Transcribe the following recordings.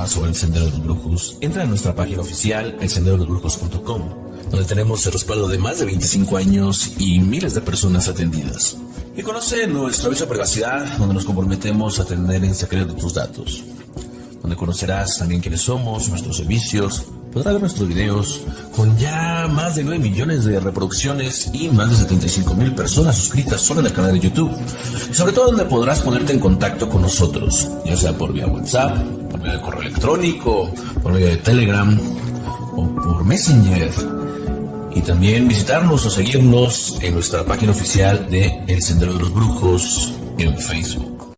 más sobre el Sendero de los Brujos, entra a nuestra página oficial, elsenderodosbrujos.com, donde tenemos el respaldo de más de 25 años y miles de personas atendidas. Y conoce nuestro aviso de privacidad, donde nos comprometemos a atender en secreto tus datos, donde conocerás también quiénes somos, nuestros servicios, podrás ver nuestros videos con ya más de 9 millones de reproducciones y más de 75,000 personas suscritas solo en el canal de YouTube. Y sobre todo donde podrás ponerte en contacto con nosotros, ya sea por vía WhatsApp, por medio de correo electrónico, por medio de Telegram o por Messenger. Y también visitarnos o seguirnos en nuestra página oficial de El Sendero de los Brujos en Facebook.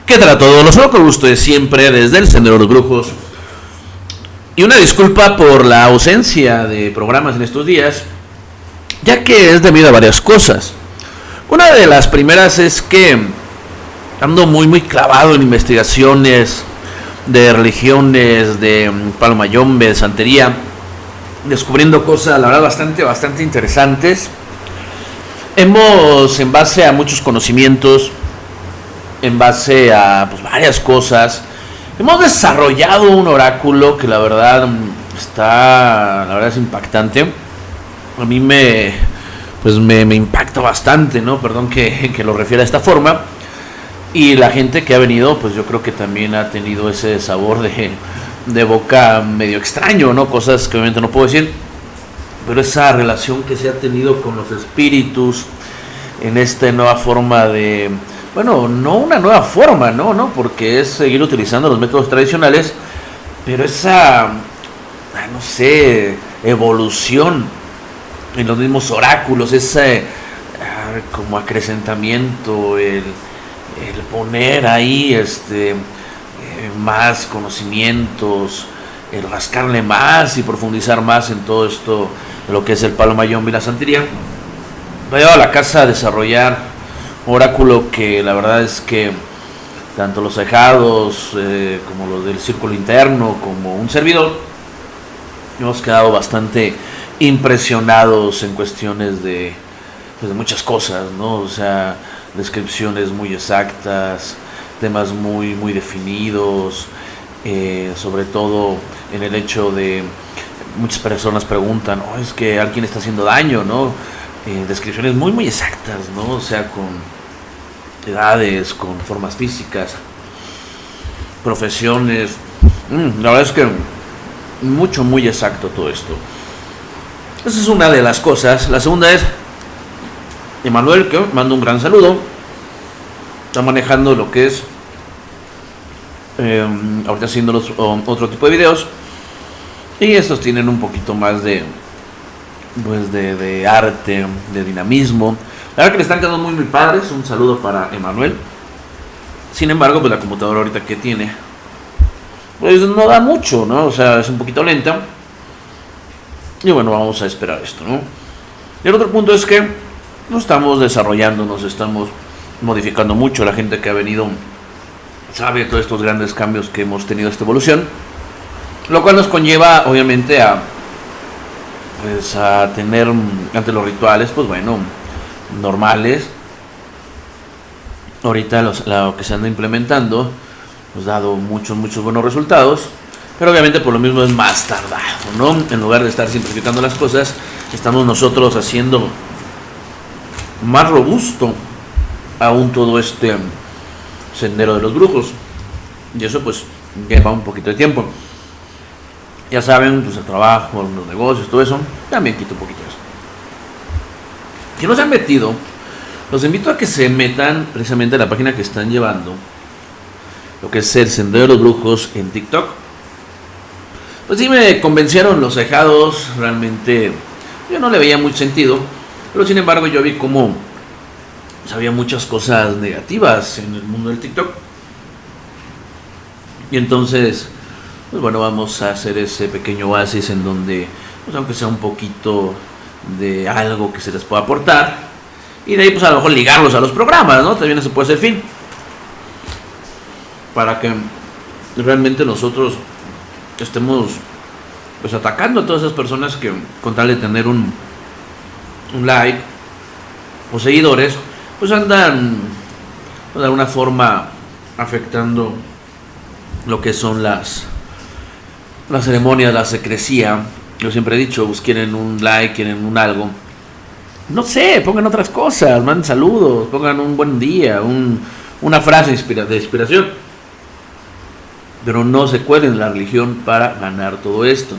¿Qué tal a todos? Los saludo con gusto de siempre desde el Sendero de los Brujos. Y una disculpa por la ausencia de programas en estos días, ya que es debido a varias cosas. Una de las primeras es que ando muy clavado en investigaciones de religiones, de palo mayombe, de santería, descubriendo cosas, la verdad, bastante interesantes. En base a muchos conocimientos, en base a varias cosas, hemos desarrollado un oráculo que la verdad es impactante. A mí me impacta bastante, ¿no? Perdón que lo refiera de esta forma. Y la gente que ha venido, pues yo creo que también ha tenido ese sabor de boca medio extraño, ¿no? Cosas que obviamente no puedo decir, pero esa relación que se ha tenido con los espíritus en esta nueva forma de... Bueno, no una nueva forma, no, porque es seguir utilizando los métodos tradicionales, pero esa, evolución en los mismos oráculos, ese como acrecentamiento, el poner ahí más conocimientos, el rascarle más y profundizar más en todo esto, lo que es el palo mayombe y la santería. Me ha llevado a la casa a desarrollar oráculo que la verdad es que tanto los ahijados como los del círculo interno como un servidor hemos quedado bastante impresionados en cuestiones de muchas cosas, ¿no? O sea, descripciones muy exactas, temas muy definidos, sobre todo en el hecho de muchas personas preguntan, es que alguien está haciendo daño, ¿no? Descripciones muy exactas, ¿no? O sea, con edades, con formas físicas, profesiones. La verdad es que muy exacto todo esto. Esa es una de las cosas. La segunda es Emanuel, que mando un gran saludo. Está manejando lo que es ahorita haciendo otro tipo de videos, y estos tienen un poquito más de arte, de dinamismo. La verdad que le están quedando muy padres. Un saludo para Emanuel. Sin embargo, pues la computadora ahorita que tiene, pues no da mucho, ¿no? O sea, es un poquito lenta. Y bueno, vamos a esperar esto, ¿no? Y el otro punto es que nos estamos desarrollando, nos estamos modificando mucho. La gente que ha venido sabe todos estos grandes cambios que hemos tenido, esta evolución, lo cual nos conlleva obviamente a tener ante los rituales, pues bueno, normales. Ahorita lo que se anda implementando nos ha dado muchos buenos resultados, pero obviamente por lo mismo es más tardado, ¿no? En lugar de estar simplificando las cosas, estamos nosotros haciendo más robusto aún todo este sendero de los brujos, y eso pues lleva un poquito de tiempo. Ya saben, pues el trabajo, los negocios, todo eso, también quita un poquito eso. Si no se han metido, los invito a que se metan precisamente a la página que están llevando, lo que es el Sendero de los Brujos en TikTok. Pues sí me convencieron los ahijados, realmente yo no le veía mucho sentido, pero sin embargo yo vi cómo había muchas cosas negativas en el mundo del TikTok. Y entonces, pues bueno, vamos a hacer ese pequeño oasis en donde, pues aunque sea un poquito de algo que se les pueda aportar, y de ahí pues a lo mejor ligarlos a los programas, ¿no? También ese puede ser el fin, para que realmente nosotros estemos pues atacando a todas esas personas que con tal de tener un like o seguidores, pues andan de alguna forma afectando lo que son las ceremonias, la secrecía. Yo siempre he dicho, pues quieren un like, quieren un algo, no sé, pongan otras cosas, manden saludos, pongan un buen día, una frase de inspiración, pero no se cuelen la religión para ganar todo esto.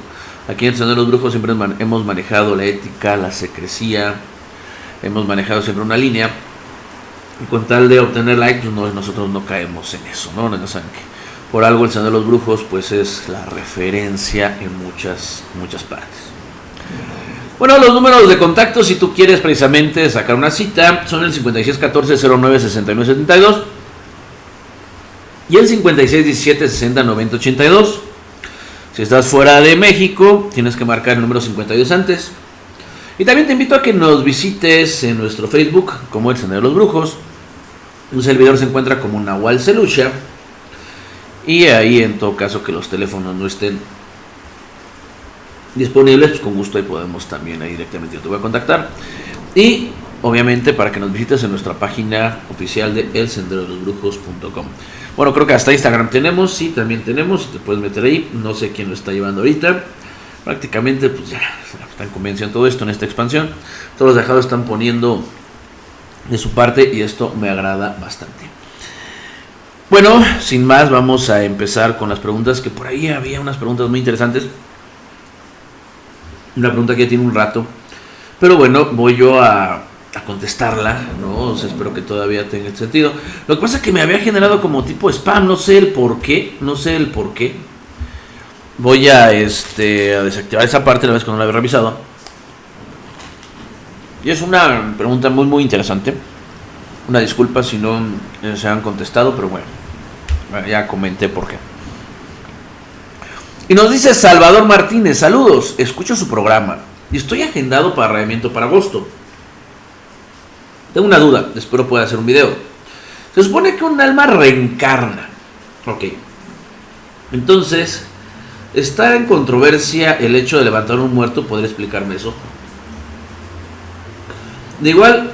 Aquí en el Sendero de los Brujos siempre hemos manejado la ética, la secrecía, hemos manejado siempre una línea, y con tal de obtener like, pues nosotros no caemos en eso, ¿no? No saben que por algo el Sendero de los Brujos pues es la referencia en muchas partes. Bueno, los números de contacto, si tú quieres precisamente sacar una cita, son el 5614-09-6972 y el 5617-609082. Si estás fuera de México, tienes que marcar el número 52 antes. Y también te invito a que nos visites en nuestro Facebook como el Sendero de los Brujos. Un servidor se encuentra como Nahual Celucha. Y ahí, en todo caso que los teléfonos no estén disponibles, pues con gusto ahí podemos también ahí directamente yo te voy a contactar. Y obviamente para que nos visites en nuestra página oficial de elsenderodolosbrujos.com. Bueno, creo que hasta Instagram tenemos, sí, también tenemos, te puedes meter ahí, no sé quién lo está llevando ahorita. Prácticamente pues ya está en convención todo esto en esta expansión. Todos los dejados están poniendo de su parte y esto me agrada bastante. Bueno, sin más, vamos a empezar con las preguntas, que por ahí había unas preguntas muy interesantes. Una pregunta que ya tiene un rato, pero bueno, voy yo a contestarla, ¿no? O sea, espero que todavía tenga sentido. Lo que pasa es que me había generado como tipo spam, no sé el por qué. Voy a desactivar esa parte la vez que no la había revisado. Y es una pregunta muy muy interesante. Una disculpa si no se han contestado, pero bueno, ya comenté por qué. Y nos dice Salvador Martínez: saludos, escucho su programa y estoy agendado para arreglamiento para agosto. Tengo una duda, espero pueda hacer un video. Se supone que un alma reencarna. Ok. Entonces, está en controversia el hecho de levantar un muerto. ¿Podría explicarme eso? De igual,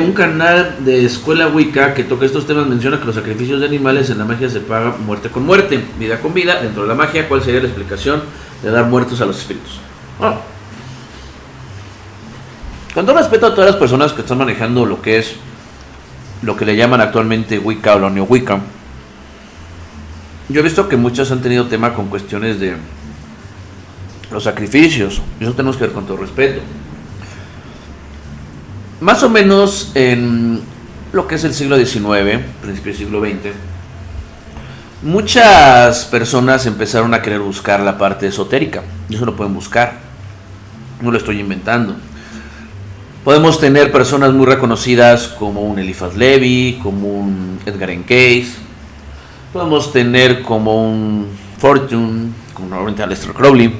un canal de Escuela Wicca que toca estos temas menciona que los sacrificios de animales en la magia se paga muerte con muerte, vida con vida. Dentro de la magia, ¿cuál sería la explicación de dar muertos a los espíritus? Con todo respeto a todas las personas que están manejando lo que le llaman actualmente Wicca o la Neo Wicca, yo he visto que muchos han tenido tema con cuestiones de los sacrificios, y eso tenemos que ver con todo respeto. Más o menos en lo que es el siglo XIX, principio del siglo XX, muchas personas empezaron a querer buscar la parte esotérica, y eso lo pueden buscar, no lo estoy inventando. Podemos tener personas muy reconocidas como un Eliphas Levi, como un Edgar N. Cayce. Podemos tener como un Fortune, como normalmente Aleister Crowley,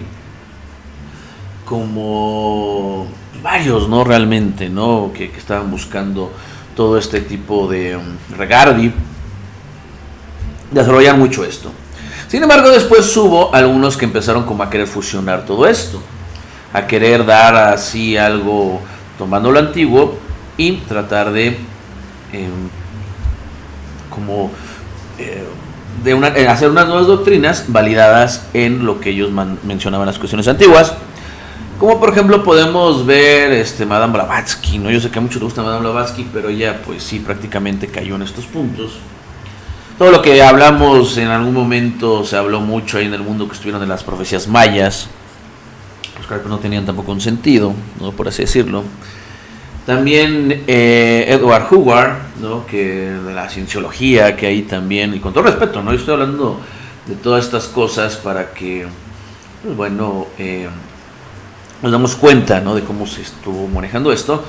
como varios, ¿no? Realmente, ¿no? Que estaban buscando todo este tipo de Regardi. Desarrollan mucho esto. Sin embargo, después hubo algunos que empezaron como a querer fusionar todo esto, a querer dar así algo, tomando lo antiguo y tratar de hacer unas nuevas doctrinas validadas en lo que ellos mencionaban las cuestiones antiguas. Como por ejemplo podemos ver Madame Blavatsky, ¿no? Yo sé que a muchos les gusta Madame Blavatsky, pero ella pues sí prácticamente cayó en estos puntos. Todo lo que hablamos en algún momento se habló mucho ahí en el mundo que estuvieron de las profecías mayas, los cuales no tenían tampoco un sentido, ¿no? Por así decirlo. También Edward Howard, ¿no? Que de la cienciología, que ahí también, y con todo respeto, ¿no? Yo estoy hablando de todas estas cosas para que, pues bueno, nos damos cuenta, ¿no? De cómo se estuvo manejando esto.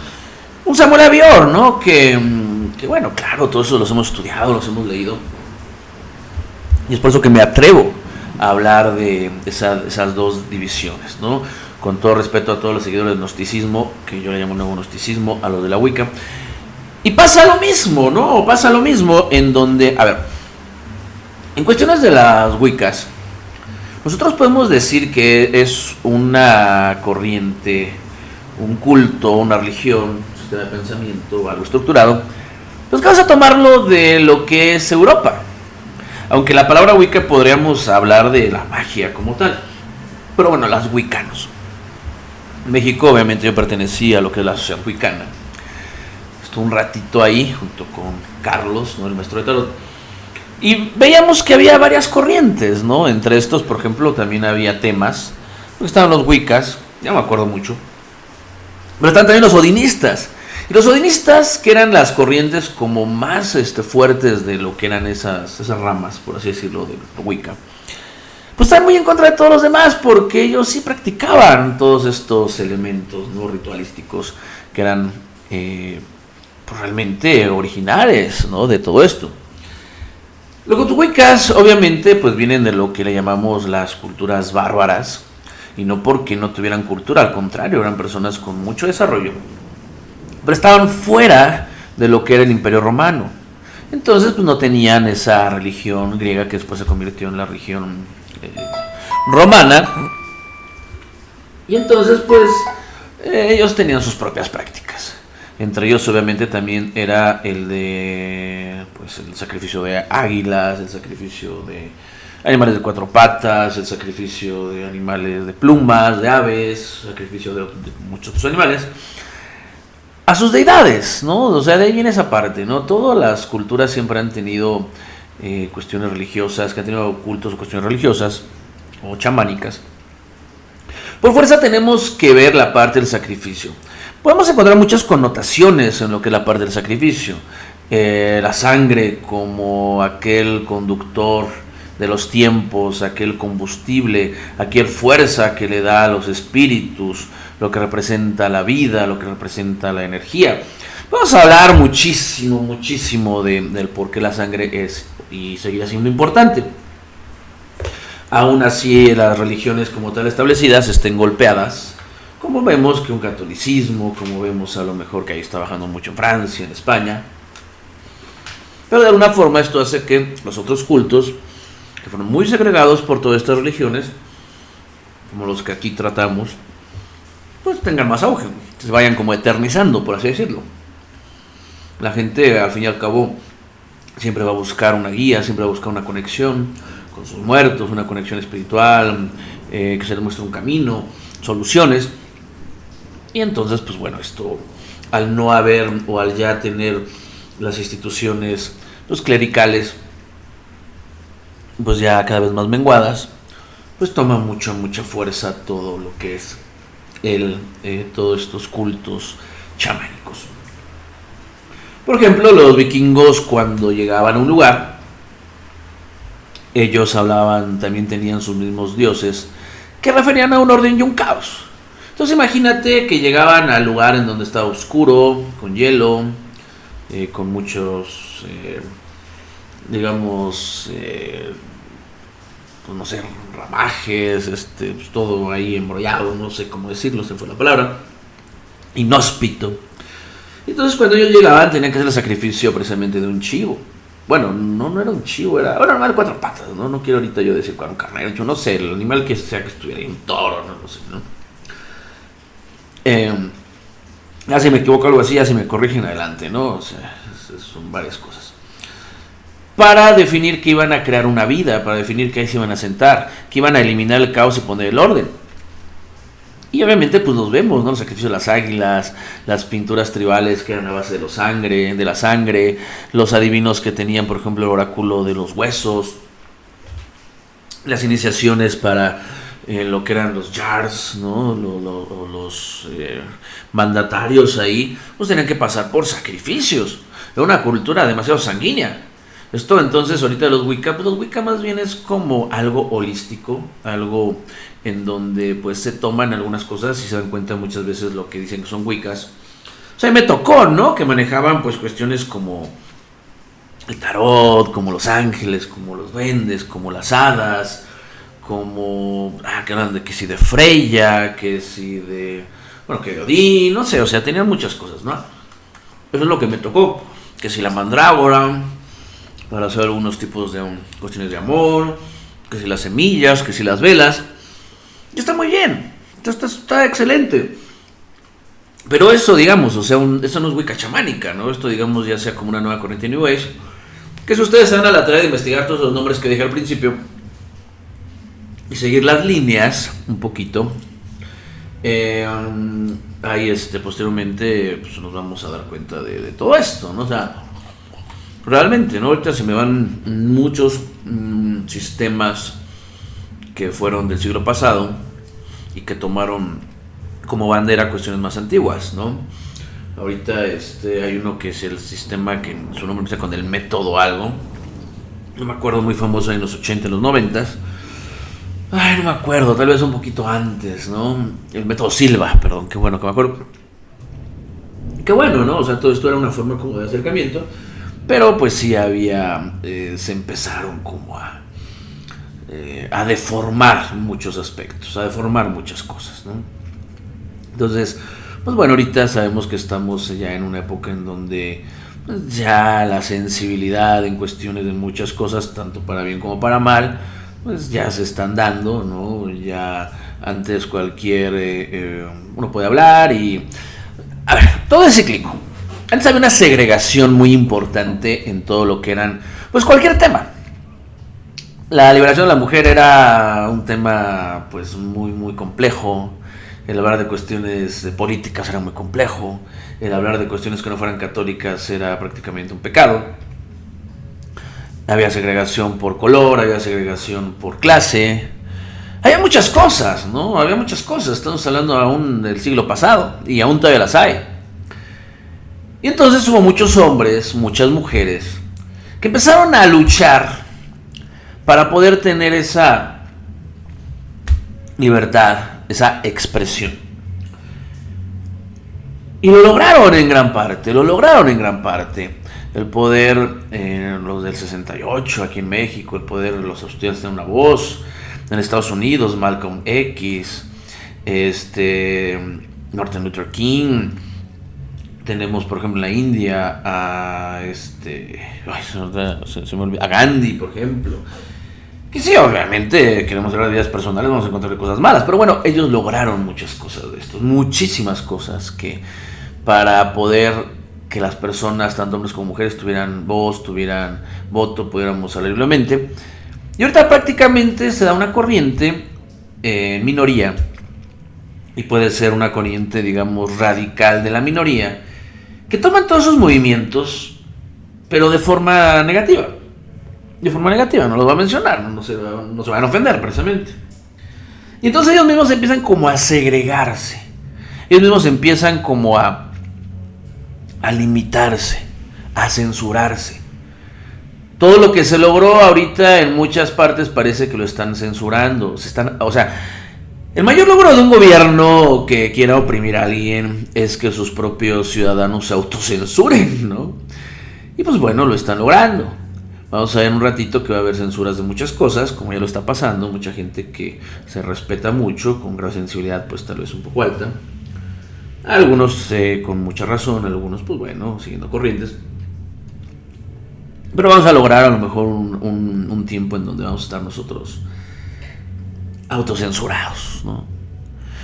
Un Samuel Avior, ¿no? Que bueno, claro, todo eso los hemos estudiado, los hemos leído. Y es por eso que me atrevo a hablar de esas dos divisiones, ¿no? Con todo respeto a todos los seguidores del gnosticismo, que yo le llamo nuevo gnosticismo, a los de la Wicca. Y pasa lo mismo, ¿no? Pasa lo mismo en donde, a ver, en cuestiones de las Wiccas, Nosotros podemos decir que es una corriente, un culto, una religión, un sistema de pensamiento, algo estructurado, pues que vas a tomarlo de lo que es Europa. Aunque la palabra Wicca podríamos hablar de la magia como tal. Pero bueno, las wiccanos. En México obviamente yo pertenecía a lo que es la sociedad wicana. Estuve un ratito ahí junto con Carlos, ¿no?, el maestro de tarot. Y veíamos que había varias corrientes, ¿no? Entre estos, por ejemplo, también había temas. Estaban los wiccas, ya me acuerdo mucho. Pero estaban también los odinistas. Y los odinistas, que eran las corrientes como más fuertes de lo que eran esas ramas, por así decirlo, de Wicca, pues estaban muy en contra de todos los demás, porque ellos sí practicaban todos estos elementos, ¿no?, ritualísticos, que eran pues realmente originales, ¿no?, de todo esto. Los wiccas obviamente pues vienen de lo que le llamamos las culturas bárbaras, y no porque no tuvieran cultura, al contrario, eran personas con mucho desarrollo, pero estaban fuera de lo que era el Imperio Romano. Entonces pues no tenían esa religión griega que después se convirtió en la religión romana, y entonces pues ellos tenían sus propias prácticas. Entre ellos obviamente también era el de pues el sacrificio de águilas, el sacrificio de animales de cuatro patas, el sacrificio de animales de plumas, de aves, sacrificio de muchos otros animales a sus deidades, ¿no? O sea, de ahí viene esa parte, ¿no? Todas las culturas siempre han tenido cuestiones religiosas, que han tenido cultos o cuestiones religiosas o chamánicas. Por fuerza tenemos que ver la parte del sacrificio. Podemos encontrar muchas connotaciones en lo que es la parte del sacrificio. La sangre como aquel conductor de los tiempos, aquel combustible, aquel fuerza que le da a los espíritus, lo que representa la vida, lo que representa la energía. Vamos a hablar muchísimo del por qué la sangre es y seguirá siendo importante. Aún así, las religiones como tal establecidas estén golpeadas, como vemos que un catolicismo, como vemos a lo mejor que ahí está bajando mucho en Francia, en España. Pero de alguna forma esto hace que los otros cultos, que fueron muy segregados por todas estas religiones, como los que aquí tratamos, pues tengan más auge, se vayan como eternizando, por así decirlo. La gente, al fin y al cabo, siempre va a buscar una guía, siempre va a buscar una conexión con sus muertos, una conexión espiritual, que se les muestre un camino, soluciones. Y entonces, pues bueno, esto, al no haber o al ya tener las instituciones pues clericales pues ya cada vez más menguadas, pues toma mucha fuerza todo lo que es todos estos cultos chamánicos. Por ejemplo, los vikingos, cuando llegaban a un lugar, ellos hablaban, también tenían sus mismos dioses que referían a un orden y un caos. Entonces imagínate que llegaban al lugar en donde estaba oscuro, con hielo, con muchos digamos pues no sé, ramajes, pues todo ahí embrollado, no sé cómo decirlo, se fue la palabra, inhóspito. Entonces cuando ellos llegaban tenían que hacer el sacrificio precisamente de un chivo. Bueno, no era un chivo, era un animal de cuatro patas, no quiero ahorita yo decir cuál, un carnero, yo no sé, el animal que sea que estuviera ahí, un toro, no sé, ¿no? Ya si me equivoco algo así, ya si me corrigen adelante, ¿no? O sea, son varias cosas. Para definir que iban a crear una vida, para definir que ahí se iban a sentar, que iban a eliminar el caos y poner el orden. Y obviamente pues los vemos, ¿no? Los sacrificios de las águilas, las pinturas tribales que eran a base de la sangre, los adivinos que tenían, por ejemplo, el oráculo de los huesos, las iniciaciones para lo que eran los Jars, ¿no? Los mandatarios ahí, pues tenían que pasar por sacrificios. Era una cultura demasiado sanguínea. Esto entonces ahorita los Wicca, pues los Wicca más bien es como algo holístico, algo en donde pues se toman algunas cosas y se dan cuenta muchas veces lo que dicen que son Wiccas. O sea, me tocó, ¿no? Que manejaban pues cuestiones como el tarot, como los ángeles, como los duendes, como las hadas, como que eran que si de Freya, que si de que de Odín, no sé, o sea, tenían muchas cosas, ¿no? Eso es lo que me tocó, que si la mandrágora, para hacer algunos tipos de cuestiones de amor, que si las semillas, que si las velas. Y está muy bien, está excelente. Pero eso, digamos, o sea, eso no es Wicca chamánica, ¿no? Esto, digamos, ya sea como una nueva corriente New Age. Que si ustedes se dan a la tarea de investigar todos los nombres que dije al principio y seguir las líneas un poquito, ahí posteriormente pues, nos vamos a dar cuenta de todo esto, ¿no? O sea, realmente, ¿no? Ahorita se me van muchos sistemas que fueron del siglo pasado y que tomaron como bandera cuestiones más antiguas, ¿no? Ahorita hay uno que es el sistema que su nombre empieza con el método algo. No me acuerdo, muy famoso en los 80, en los 90. Ay, no me acuerdo, tal vez un poquito antes, ¿no? El método Silva, perdón, qué bueno que me acuerdo. Qué bueno, ¿no? O sea, todo esto era una forma como de acercamiento. Pero pues sí había, se empezaron como a deformar muchos aspectos, a deformar muchas cosas, ¿no? Entonces, pues bueno, ahorita sabemos que estamos ya en una época en donde pues, ya la sensibilidad en cuestiones de muchas cosas, tanto para bien como para mal, pues ya se están dando, ¿no? Ya antes uno puede hablar y... A ver, todo es cíclico. Antes había una segregación muy importante en todo lo que eran, pues cualquier tema. La liberación de la mujer era un tema pues muy muy complejo. El hablar de cuestiones políticas era muy complejo. El hablar de cuestiones que no fueran católicas era prácticamente un pecado. Había segregación por color, había segregación por clase. Había muchas cosas, ¿no? Había muchas cosas. Estamos hablando aún del siglo pasado y aún todavía las hay. Y entonces hubo muchos hombres, muchas mujeres, que empezaron a luchar para poder tener esa libertad, esa expresión. Y lo lograron en gran parte, El poder, los del 68 aquí en México, el poder de los estudiantes de una voz, en Estados Unidos, Malcolm X, Martin Luther King. Tenemos, por ejemplo, en la India a a Gandhi, por ejemplo. Que sí, obviamente queremos hablar de vidas personales, vamos a encontrar cosas malas, pero bueno, ellos lograron muchas cosas de esto, muchísimas cosas que para poder que las personas, tanto hombres como mujeres, tuvieran voz, tuvieran voto, pudiéramos hablar libremente. Y ahorita prácticamente se da una corriente en minoría, y puede ser una corriente, digamos, radical de la minoría, que toman todos esos movimientos, pero de forma negativa. De forma negativa, no los voy a mencionar, no se van a ofender precisamente. Y entonces ellos mismos empiezan como a segregarse. Ellos mismos empiezan como a limitarse, a censurarse. Todo lo que se logró ahorita en muchas partes parece que lo están censurando. El mayor logro de un gobierno que quiera oprimir a alguien es que sus propios ciudadanos se autocensuren, ¿no? Y pues bueno, lo están logrando. Vamos a ver en un ratito que va a haber censuras de muchas cosas, como ya lo está pasando. Mucha gente que se respeta mucho, con gran sensibilidad, pues tal vez un poco alta. Algunos con mucha razón, algunos pues bueno, siguiendo corrientes. Pero vamos a lograr a lo mejor un tiempo en donde vamos a estar nosotros autocensurados, ¿no?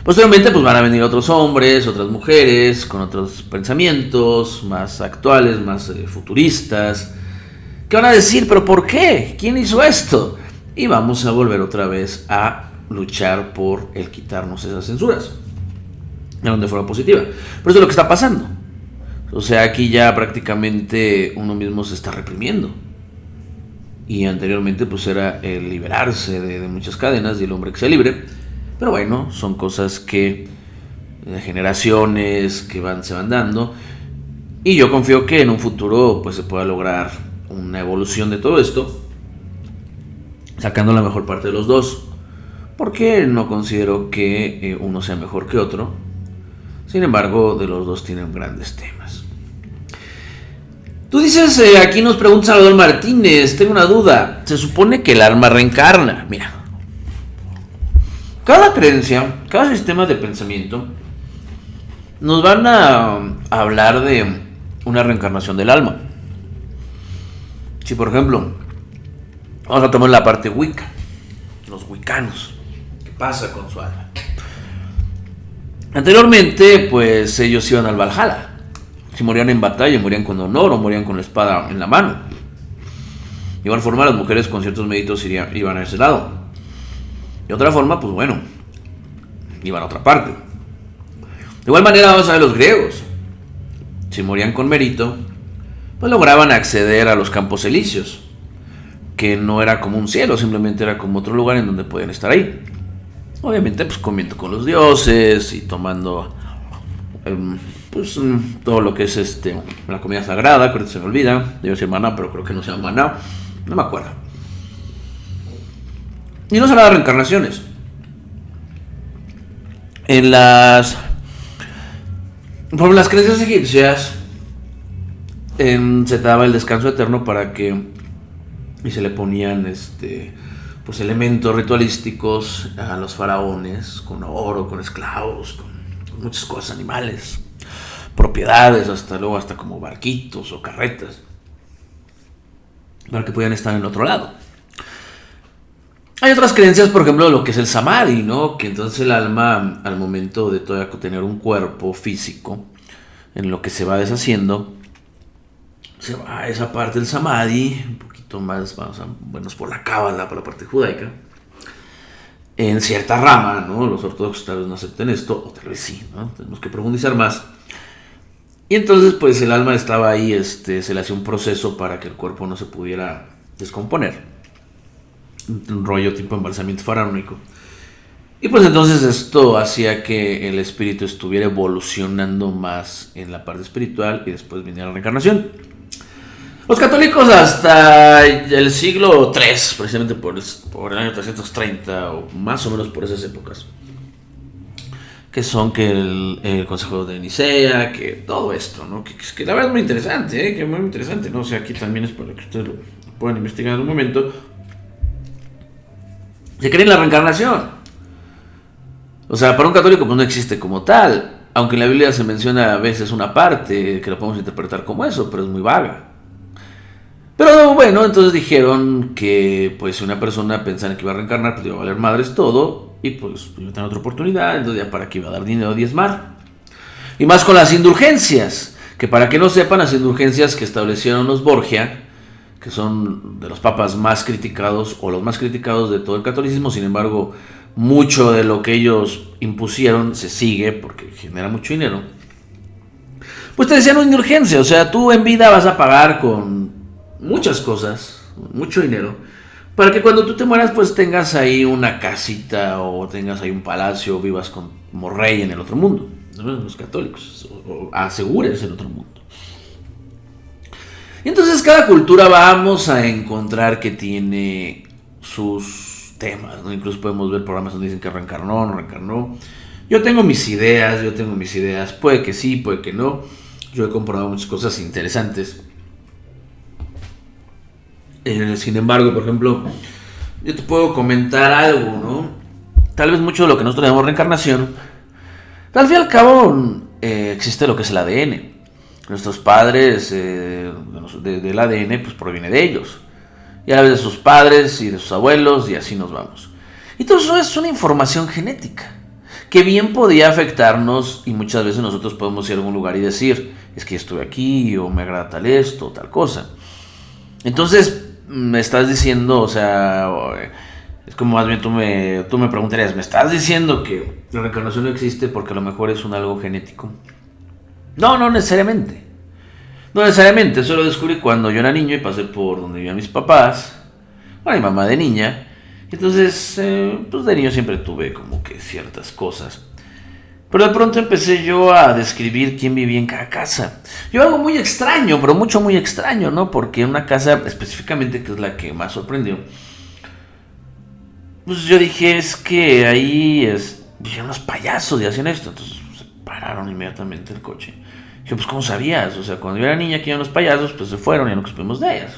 Posteriormente pues van a venir otros hombres, otras mujeres, con otros pensamientos más actuales, más futuristas, que van a decir, ¿pero por qué? ¿Quién hizo esto? Y vamos a volver otra vez a luchar por el quitarnos esas censuras, de donde fuera positiva. Pero eso es lo que está pasando. O sea, aquí ya prácticamente uno mismo se está reprimiendo. Y anteriormente pues era el liberarse de muchas cadenas y el hombre que sea libre. Pero bueno, son cosas que de generaciones que se van dando. Y yo confío que en un futuro pues se pueda lograr una evolución de todo esto, sacando la mejor parte de los dos. Porque no considero que uno sea mejor que otro. Sin embargo, de los dos tienen grandes temas. Tú dices, aquí nos pregunta Salvador Martínez, tengo una duda. Se supone que el alma reencarna. Mira, cada creencia, cada sistema de pensamiento nos van a hablar de una reencarnación del alma. Si por ejemplo, vamos a tomar la parte Wicca. wiccanos. ¿Qué pasa con su alma? Anteriormente, pues ellos iban al Valhalla. Si morían en batalla, morían con honor o morían con la espada en la mano. De igual forma, las mujeres con ciertos méritos iban a ese lado. De otra forma, pues bueno, iban a otra parte. De igual manera, vamos a ver los griegos. Si morían con mérito, pues lograban acceder a los campos elíseos, que no era como un cielo, simplemente era como otro lugar en donde podían estar ahí. Obviamente, pues comiendo con los dioses y tomando pues todo lo que es la comida sagrada, creo que se me olvida, debe ser maná, pero creo que no se llama maná, no me acuerdo. Y no se habla de reencarnaciones. Por las creencias egipcias se daba el descanso eterno y se le ponían pues elementos ritualísticos a los faraones, con oro, con esclavos, con muchas cosas, animales, propiedades, hasta como barquitos o carretas, para que pudieran estar en el otro lado. Hay otras creencias, por ejemplo, lo que es el samadhi, ¿no? Que entonces el alma, al momento de todavía tener un cuerpo físico, en lo que se va deshaciendo, se va a esa parte del samadhi, un poquito más, vamos por la cábala, por la parte judaica, en cierta rama, ¿no? Los ortodoxos tal vez no acepten esto, o tal vez sí, ¿no? Tenemos que profundizar más. Y entonces, pues el alma estaba ahí, se le hacía un proceso para que el cuerpo no se pudiera descomponer. Un rollo tipo embalsamiento faraónico. Y pues entonces esto hacía que el espíritu estuviera evolucionando más en la parte espiritual y después viniera la reencarnación. Los católicos hasta el siglo III, precisamente por el año 330 o más o menos por esas épocas, que son que el Consejo de Nicea, que todo esto, ¿no? Que la verdad es muy interesante, que muy interesante, ¿no? O sea, aquí también es para que ustedes lo puedan investigar en un momento. Se cree en la reencarnación. O sea, para un católico pues no existe como tal, aunque en la Biblia se menciona a veces una parte que lo podemos interpretar como eso, pero es muy vaga. Pero bueno, entonces dijeron que pues si una persona pensaba que iba a reencarnar, pues iba a valer madres todo, y pues iba a tener otra oportunidad, entonces ya para qué iba a dar dinero a diezmar. Y más con las indulgencias, que para que no sepan, las indulgencias que establecieron los Borgia, que son de los papas más criticados o los más criticados de todo el catolicismo, sin embargo, mucho de lo que ellos impusieron se sigue porque genera mucho dinero. Pues te decían una indulgencia, o sea, tú en vida vas a pagar con muchas cosas, mucho dinero, para que cuando tú te mueras pues tengas ahí una casita o tengas ahí un palacio o vivas como rey en el otro mundo, ¿no? Los católicos, o asegures el otro mundo. Y entonces cada cultura vamos a encontrar que tiene sus temas, ¿no? Incluso podemos ver programas donde dicen que reencarnó, no reencarnó. Yo tengo mis ideas, puede que sí, puede que no. Yo he comprobado muchas cosas interesantes. Sin embargo, por ejemplo, yo te puedo comentar algo, ¿no? Tal vez mucho de lo que nosotros llamamos reencarnación, al fin y al cabo existe lo que es el ADN. Nuestros padres del ADN pues proviene de ellos, y a veces de sus padres y de sus abuelos, y así nos vamos. Y todo eso es una información genética que bien podía afectarnos, y muchas veces nosotros podemos ir a algún lugar y decir, es que estuve aquí, o me agrada tal esto, o tal cosa. Entonces me estás diciendo, o sea, es como más bien tú me preguntarías, ¿me estás diciendo que la reencarnación no existe porque a lo mejor es algo genético? No necesariamente. No necesariamente, eso lo descubrí cuando yo era niño y pasé por donde vivían mis papás, a mi mamá de niña. Entonces, pues de niño siempre tuve como que ciertas cosas. Pero de pronto empecé yo a describir quién vivía en cada casa. Yo algo muy extraño, pero muy extraño, ¿no? Porque una casa específicamente, que es la que más sorprendió, pues yo dije, es que ahí vivían unos payasos y hacían esto. Entonces se pararon inmediatamente el coche. Dije, pues ¿cómo sabías? O sea, cuando yo era niña que iban los payasos, pues se fueron y ya no supimos de ellas.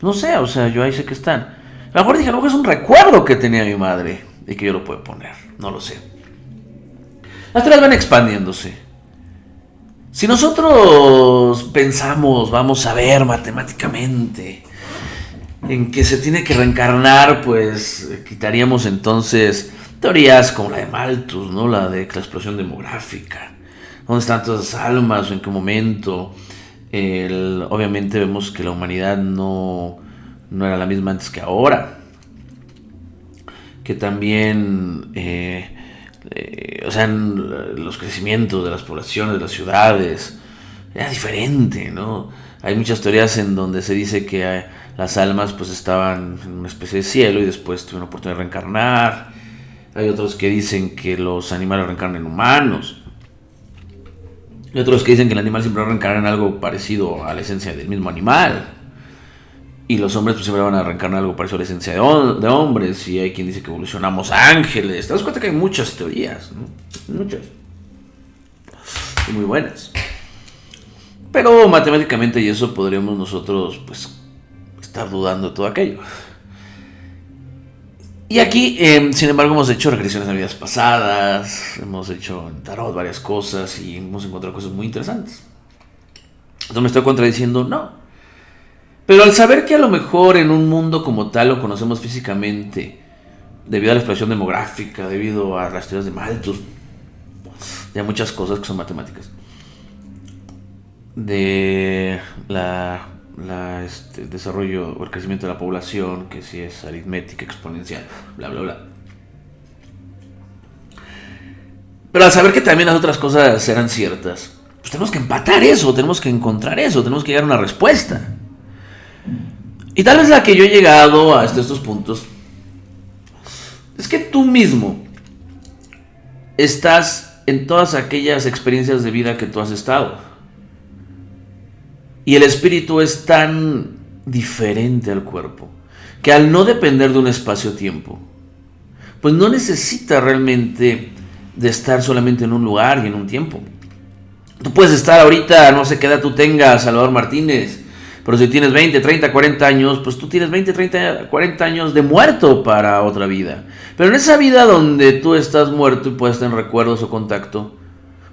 No sé, o sea, yo ahí sé que están. A lo mejor dije, a lo mejor es un recuerdo que tenía mi madre y que yo lo puedo poner, no lo sé. Las teorías van expandiéndose. Si nosotros pensamos, vamos a ver matemáticamente, en que se tiene que reencarnar, pues quitaríamos entonces teorías como la de Malthus, ¿no? La de la explosión demográfica. ¿Dónde están todas esas almas? ¿En qué momento? Obviamente vemos que la humanidad no era la misma antes que ahora. Que también, los crecimientos de las poblaciones, de las ciudades, era diferente, ¿no? Hay muchas teorías en donde se dice que las almas pues estaban en una especie de cielo y después tuvieron oportunidad de reencarnar. Hay otros que dicen que los animales reencarnan en humanos. Hay otros que dicen que el animal siempre va a reencarnar en algo parecido a la esencia del mismo animal. Y los hombres pues siempre van a reencarnar algo parecido a la esencia de hombres. Y hay quien dice que evolucionamos a ángeles. Te das cuenta que hay muchas teorías, ¿no? Muchas. Y muy buenas. Pero matemáticamente y eso podríamos nosotros pues estar dudando de todo aquello. Y aquí, sin embargo, hemos hecho regresiones a vidas pasadas, hemos hecho en tarot varias cosas y hemos encontrado cosas muy interesantes. Entonces me estoy contradiciendo, no. Pero al saber que a lo mejor en un mundo como tal lo conocemos físicamente, debido a la explosión demográfica, debido a las teorías de Malthus, y a muchas cosas que son matemáticas, de el desarrollo o el crecimiento de la población, que si es aritmética, exponencial, bla, bla, bla. Pero al saber que también las otras cosas eran ciertas, pues tenemos que empatar eso, tenemos que encontrar eso, tenemos que llegar a una respuesta. Y tal vez la que yo he llegado hasta estos puntos es que tú mismo estás en todas aquellas experiencias de vida que tú has estado. Y el espíritu es tan diferente al cuerpo que al no depender de un espacio-tiempo, pues no necesita realmente de estar solamente en un lugar y en un tiempo. Tú puedes estar ahorita, no sé qué edad tú tengas, Salvador Martínez, pero si tienes 20, 30, 40 años, pues tú tienes 20, 30, 40 años de muerto para otra vida. Pero en esa vida donde tú estás muerto y puedes tener recuerdos o contacto,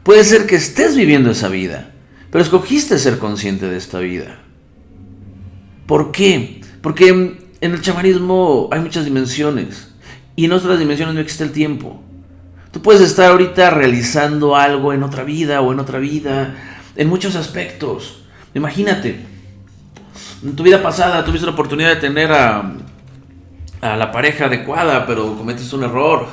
puede ser que estés viviendo esa vida, pero escogiste ser consciente de esta vida. ¿Por qué? Porque en el chamanismo hay muchas dimensiones y en otras dimensiones no existe el tiempo. Tú puedes estar ahorita realizando algo en otra vida o en otra vida, en muchos aspectos. Imagínate, en tu vida pasada tuviste la oportunidad de tener a la pareja adecuada, pero cometiste un error.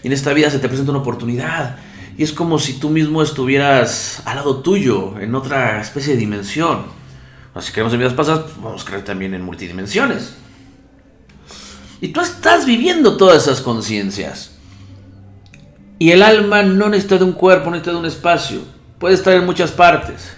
Y en esta vida se te presenta una oportunidad. Y es como si tú mismo estuvieras al lado tuyo, en otra especie de dimensión. Si creemos en vidas pasadas, vamos a creer también en multidimensiones. Y tú estás viviendo todas esas conciencias. Y el alma no necesita de un cuerpo, no necesita de un espacio. Puede estar en muchas partes.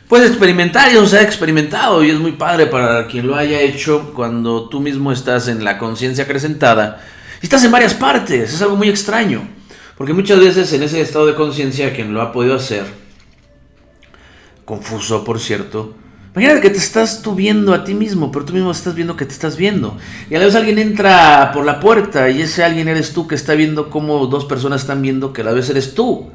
Puedes experimentar, y eso se ha experimentado, y es muy padre para quien lo haya hecho, cuando tú mismo estás en la conciencia acrecentada. Y estás en varias partes, es algo muy extraño. Porque muchas veces en ese estado de conciencia, quien lo ha podido hacer, confuso por cierto, imagínate que te estás tú viendo a ti mismo, pero tú mismo estás viendo que te estás viendo. Y a la vez alguien entra por la puerta y ese alguien eres tú, que está viendo cómo dos personas están viendo que a la vez eres tú.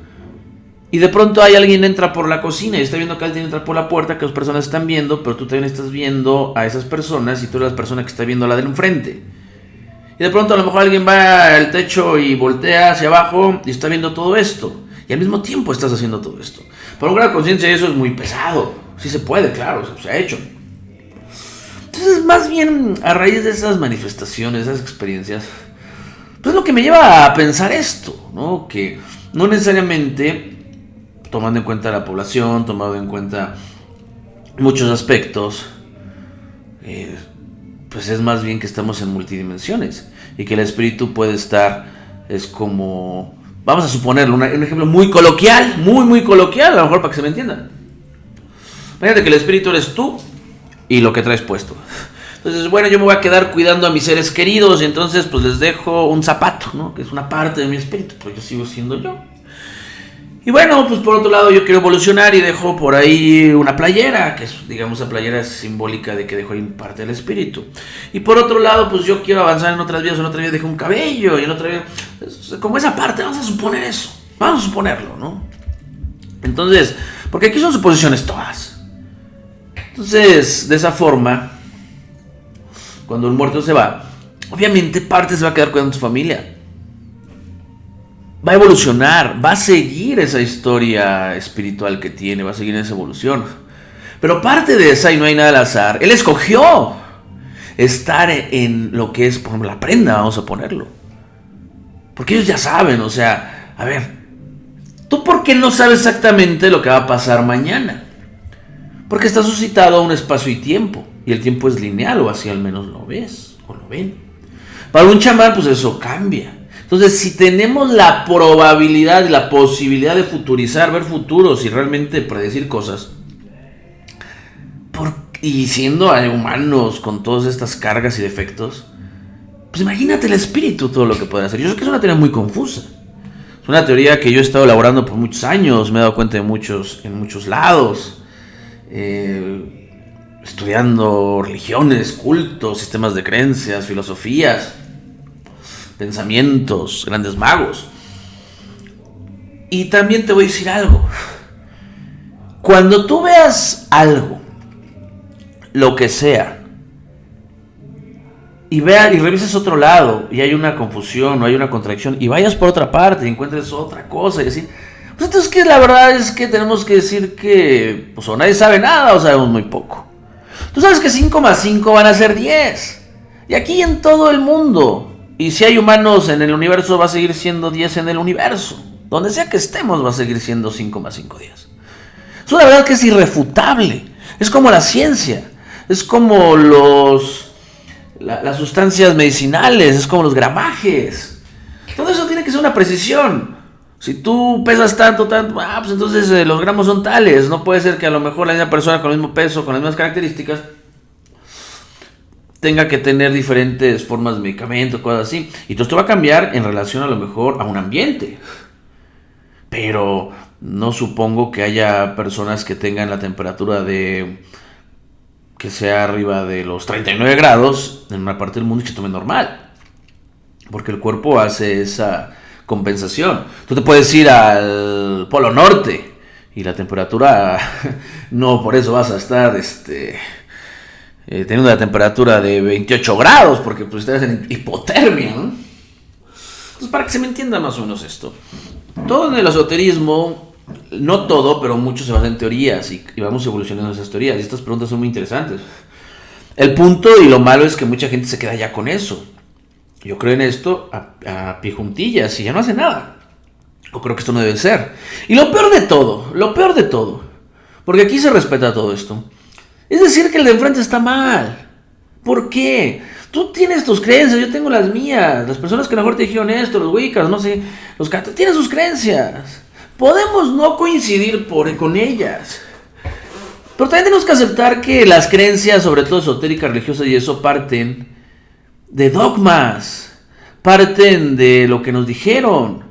Y de pronto hay alguien entra por la cocina y está viendo que alguien entra por la puerta, que dos personas están viendo, pero tú también estás viendo a esas personas y tú eres la persona que está viendo a la del enfrente. Y de pronto a lo mejor alguien va al techo y voltea hacia abajo y está viendo todo esto. Y al mismo tiempo estás haciendo todo esto. Para un grado de conciencia eso es muy pesado. Sí se puede, claro, se ha hecho. Entonces, más bien, a raíz de esas manifestaciones, esas experiencias, pues lo que me lleva a pensar esto, ¿no? Que no necesariamente, tomando en cuenta la población, tomando en cuenta muchos aspectos, pues es más bien que estamos en multidimensiones y que el espíritu puede estar, es como, vamos a suponerlo, un ejemplo muy coloquial, muy coloquial, a lo mejor para que se me entienda. Imagínate que el espíritu eres tú y lo que traes puesto. Entonces, bueno, yo me voy a quedar cuidando a mis seres queridos y entonces pues les dejo un zapato, ¿no? Que es una parte de mi espíritu, pero yo sigo siendo yo. Y bueno, pues por otro lado yo quiero evolucionar y dejo por ahí una playera, que es, digamos, la playera es simbólica de que dejo ahí parte del espíritu. Y por otro lado, pues yo quiero avanzar en otras vidas, en otra vida dejo un cabello, y en otra vida, como esa parte, vamos a suponer eso, vamos a suponerlo, ¿no? Entonces, porque aquí son suposiciones todas. Entonces, de esa forma, cuando el muerto se va, obviamente parte se va a quedar cuidando su familia. Va a evolucionar, va a seguir esa historia espiritual que tiene, va a seguir esa evolución. Pero parte de esa, y no hay nada al azar, él escogió estar en lo que es, por ejemplo, la prenda, vamos a ponerlo. Porque ellos ya saben, o sea, a ver, ¿tú por qué no sabes exactamente lo que va a pasar mañana? Porque está suscitado a un espacio y tiempo, y el tiempo es lineal, o así al menos lo ves, o lo ven. Para un chamán, pues eso cambia. Entonces, si tenemos la probabilidad y la posibilidad de futurizar, ver futuros y realmente predecir cosas, y siendo humanos con todas estas cargas y defectos, pues imagínate el espíritu, todo lo que puede hacer. Yo sé que es una teoría muy confusa. Es una teoría que yo he estado elaborando por muchos años, me he dado cuenta en muchos lados, estudiando religiones, cultos, sistemas de creencias, filosofías, pensamientos, grandes magos. Y también te voy a decir algo. Cuando tú veas algo, lo que sea, y revises otro lado y hay una confusión o hay una contradicción y vayas por otra parte y encuentres otra cosa y así, pues entonces que la verdad es que tenemos que decir que pues o nadie sabe nada o sabemos muy poco. Tú sabes que 5 más 5 van a ser 10, y aquí en todo el mundo, y si hay humanos en el universo va a seguir siendo 10 en el universo, donde sea que estemos va a seguir siendo 5 más 5 10. Es una verdad que es irrefutable, es como la ciencia, es como las sustancias medicinales, es como los gramajes. Todo eso tiene que ser una precisión. Si tú pesas tanto, pues entonces los gramos son tales. No puede ser que a lo mejor la misma persona con el mismo peso, con las mismas características, tenga que tener diferentes formas de medicamento, cosas así. Y todo esto va a cambiar en relación a lo mejor a un ambiente. Pero no supongo que haya personas que tengan la temperatura que sea arriba de los 39 grados en una parte del mundo y que se tome normal, porque el cuerpo hace esa compensación. Tú te puedes ir al Polo Norte y la temperatura no por eso vas a estar teniendo una temperatura de 28 grados, porque pues estás en hipotermia, ¿no? Entonces, para que se me entienda más o menos esto, todo en el esoterismo, no todo, pero mucho se basa en teorías y vamos evolucionando esas teorías, y estas preguntas son muy interesantes. El punto y lo malo es que mucha gente se queda ya con eso. Yo creo en esto a pie juntillas y ya no hace nada. O creo que esto no debe ser. Y lo peor de todo, porque aquí se respeta todo esto, es decir que el de enfrente está mal. ¿Por qué? Tú tienes tus creencias, yo tengo las mías. Las personas que a lo mejor te dijeron esto, los wiccas, no sé, los catos, tienen sus creencias. Podemos no coincidir con ellas, pero también tenemos que aceptar que las creencias, sobre todo esotéricas, religiosas y eso, parten de dogmas, parten de lo que nos dijeron,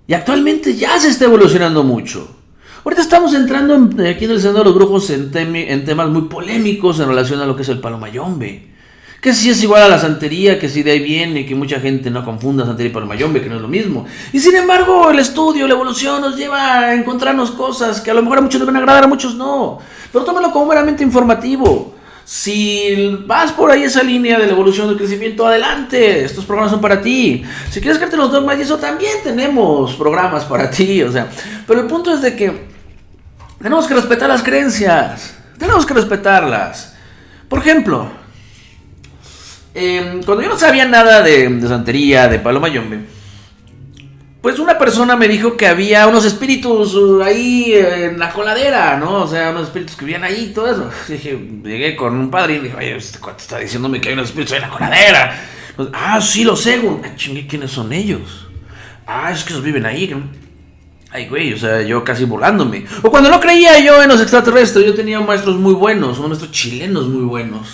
y actualmente ya se está evolucionando mucho. Ahorita estamos entrando aquí en el Sendero de los Brujos en temas muy polémicos en relación a lo que es el palo mayombe, que si es igual a la santería, que si de ahí viene, y que mucha gente no confunda santería y palo mayombe, que no es lo mismo. Y sin embargo, el estudio, la evolución nos lleva a encontrarnos cosas que a lo mejor a muchos les van a agradar, a muchos no. Pero tómalo como meramente informativo. Si vas por ahí esa línea de la evolución, del crecimiento, adelante, estos programas son para ti. Si quieres quedarte en los dogmas y eso, también tenemos programas para ti, o sea. Pero el punto es de que tenemos que respetar las creencias, tenemos que respetarlas. Por ejemplo, cuando yo no sabía nada de santería, de palo mayombe, pues una persona me dijo que había unos espíritus ahí en la coladera, ¿no? O sea, unos espíritus que vivían ahí y todo eso. Llegué con un padre y le dije, oye, este cuate está diciéndome que hay unos espíritus ahí en la coladera. Sí, lo sé, güey. Chingue, ¿quiénes son ellos? Es que ellos viven ahí. Ay, güey, o sea, yo casi burlándome. O cuando no creía yo en los extraterrestres, yo tenía maestros muy buenos, unos maestros chilenos muy buenos.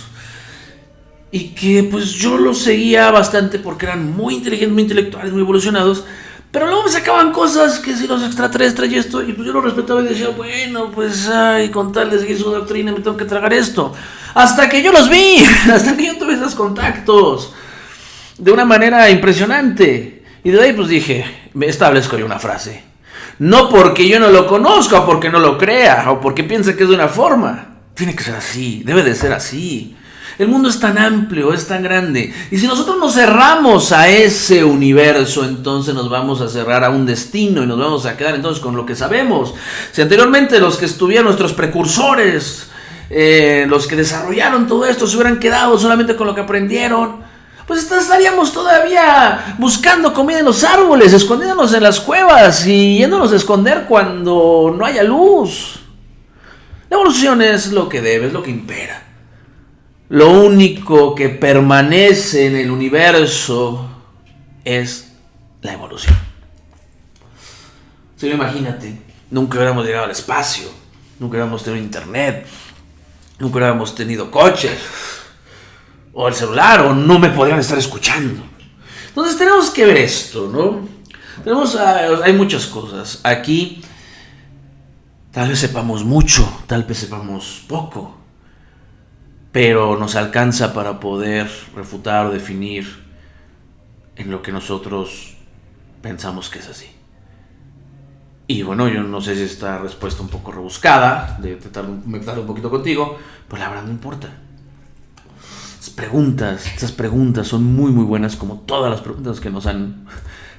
Y que pues yo los seguía bastante porque eran muy inteligentes, muy intelectuales, muy evolucionados. Pero luego me sacaban cosas que si los extraterrestres y esto, y pues yo lo respetaba y decía, bueno, pues con tal de seguir su doctrina me tengo que tragar esto. Hasta que yo los vi, hasta que yo tuve esos contactos de una manera impresionante. Y de ahí pues dije, me establezco yo una frase. No porque yo no lo conozca, o porque no lo crea, o porque piense que es de una forma. Tiene que ser así, debe de ser así. El mundo es tan amplio, es tan grande. Y si nosotros nos cerramos a ese universo, entonces nos vamos a cerrar a un destino y nos vamos a quedar entonces con lo que sabemos. Si anteriormente los que estuvieron, nuestros precursores, los que desarrollaron todo esto, se hubieran quedado solamente con lo que aprendieron, pues estaríamos todavía buscando comida en los árboles, escondiéndonos en las cuevas y yéndonos a esconder cuando no haya luz. La evolución es lo que debe, es lo que impera. Lo único que permanece en el universo es la evolución. Si no, imagínate, nunca hubiéramos llegado al espacio, nunca hubiéramos tenido internet, nunca hubiéramos tenido coches, o el celular, o no me podrían estar escuchando. Entonces tenemos que ver esto, ¿no? Hay muchas cosas. Aquí tal vez sepamos mucho, tal vez sepamos poco, pero nos alcanza para poder refutar o definir en lo que nosotros pensamos que es así. Y bueno, yo no sé si esta respuesta un poco rebuscada, de tratar un poquito contigo, pues la verdad no importa. Estas preguntas son muy muy buenas, como todas las preguntas que nos han...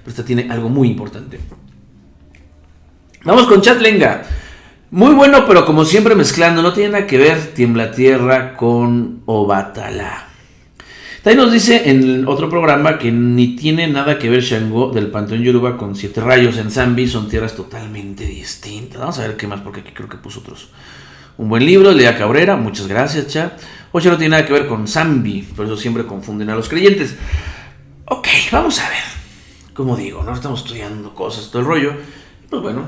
Pero esta tiene algo muy importante. Vamos con Chatlenga. Muy bueno, pero como siempre mezclando, no tiene nada que ver Tiembla Tierra con Obatalá. También nos dice en otro programa que ni tiene nada que ver Shango del Panteón Yoruba con 7 rayos en Zambi, son tierras totalmente distintas. Vamos a ver qué más, porque aquí creo que puso otros. Un buen libro, Lea Cabrera, muchas gracias, Cha. Oye, no tiene nada que ver con Zambi, por eso siempre confunden a los creyentes. Ok, vamos a ver. Como digo, no estamos estudiando cosas, todo el rollo. Pues bueno,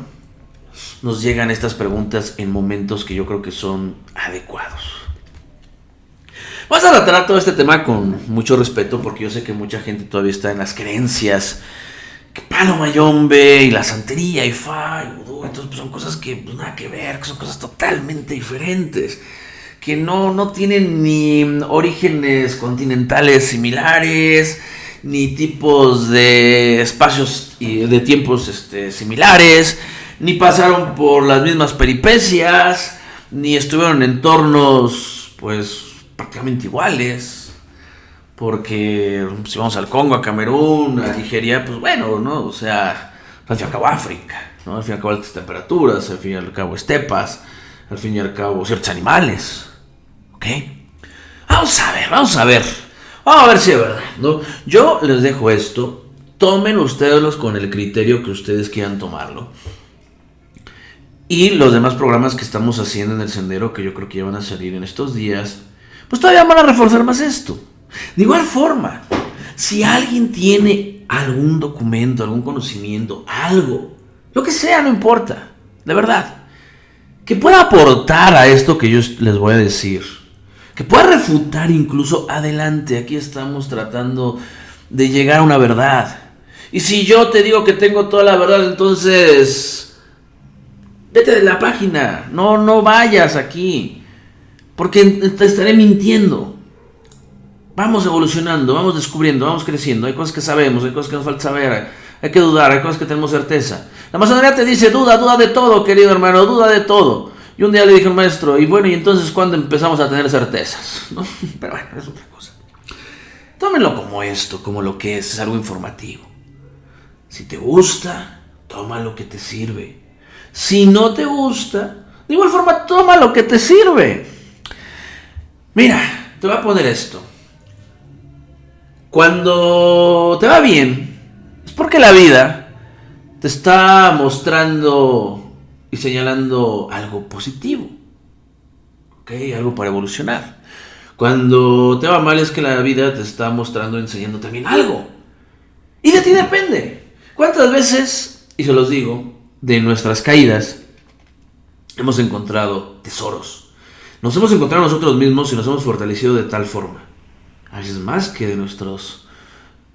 nos llegan estas preguntas en momentos que yo creo que son adecuados. Vamos a tratar todo este tema con mucho respeto, porque yo sé que mucha gente todavía está en las creencias que palo mayombe y la santería y fa y vudú. Entonces pues son cosas que pues, nada que ver, que son cosas totalmente diferentes, que no tienen ni orígenes continentales similares, ni tipos de espacios y de tiempos similares, ni pasaron por las mismas peripecias, ni estuvieron en entornos pues prácticamente iguales. Porque si vamos al Congo, a Camerún, a Nigeria, pues bueno, ¿no? O sea, al fin y al cabo África, ¿no? Al fin y al cabo altas temperaturas, al fin y al cabo estepas, al fin y al cabo ciertos animales, ¿ok? Vamos a ver si es verdad, ¿no? Yo les dejo esto, tomen ustedes con el criterio que ustedes quieran tomarlo. Y los demás programas que estamos haciendo en el sendero, que yo creo que ya van a salir en estos días, pues todavía van a reforzar más esto. De igual forma, si alguien tiene algún documento, algún conocimiento, algo, lo que sea, no importa, de verdad, que pueda aportar a esto que yo les voy a decir, que pueda refutar incluso, adelante, aquí estamos tratando de llegar a una verdad. Y si yo te digo que tengo toda la verdad, entonces vete de la página, no vayas aquí, porque te estaré mintiendo. Vamos evolucionando, vamos descubriendo, vamos creciendo. Hay cosas que sabemos, hay cosas que nos falta saber, hay que dudar, hay cosas que tenemos certeza. La masonería te dice, duda de todo, querido hermano, duda de todo. Y un día le dije al maestro, y bueno, ¿y entonces cuándo empezamos a tener certezas? ¿No? Pero bueno, es otra cosa. Tómenlo como esto, como lo que es algo informativo. Si te gusta, toma lo que te sirve. Si no te gusta, de igual forma, toma lo que te sirve. Mira, te voy a poner esto. Cuando te va bien, es porque la vida te está mostrando y señalando algo positivo, ¿ok? Algo para evolucionar. Cuando te va mal es que la vida te está mostrando, enseñando también algo. Y de ti depende. ¿Cuántas veces, y se los digo, de nuestras caídas, hemos encontrado tesoros? Nos hemos encontrado nosotros mismos y nos hemos fortalecido de tal forma. A veces más que de nuestros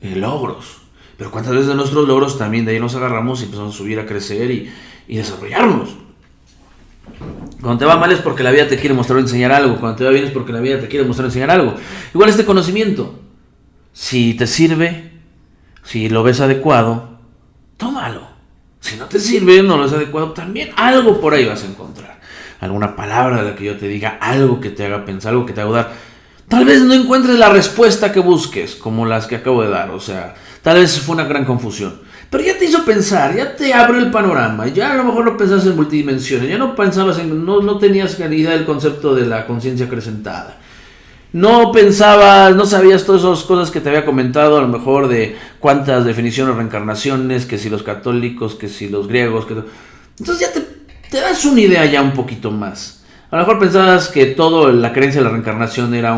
logros. Pero cuántas veces de nuestros logros también de ahí nos agarramos y empezamos a subir, a crecer y desarrollarnos. Cuando te va mal es porque la vida te quiere mostrar o enseñar algo. Cuando te va bien es porque la vida te quiere mostrar o enseñar algo. Igual este conocimiento, si te sirve, si lo ves adecuado, tómalo. Si no te sirve, no lo ves adecuado, también algo por ahí vas a encontrar. Alguna palabra de la que yo te diga, algo que te haga pensar, algo que te haga dudar. tal vez no encuentres la respuesta que busques, como las que acabo de dar, o sea, tal vez fue una gran confusión. Pero ya te hizo pensar, ya te abrió el panorama, ya a lo mejor no pensabas en multidimensiones, ya no pensabas no tenías claridad del concepto de la conciencia acrecentada. No pensabas, no sabías todas esas cosas que te había comentado, a lo mejor de cuántas definiciones de reencarnaciones, que si los católicos, que si los griegos, entonces ya te das una idea ya un poquito más. A lo mejor pensabas que toda la creencia de la reencarnación era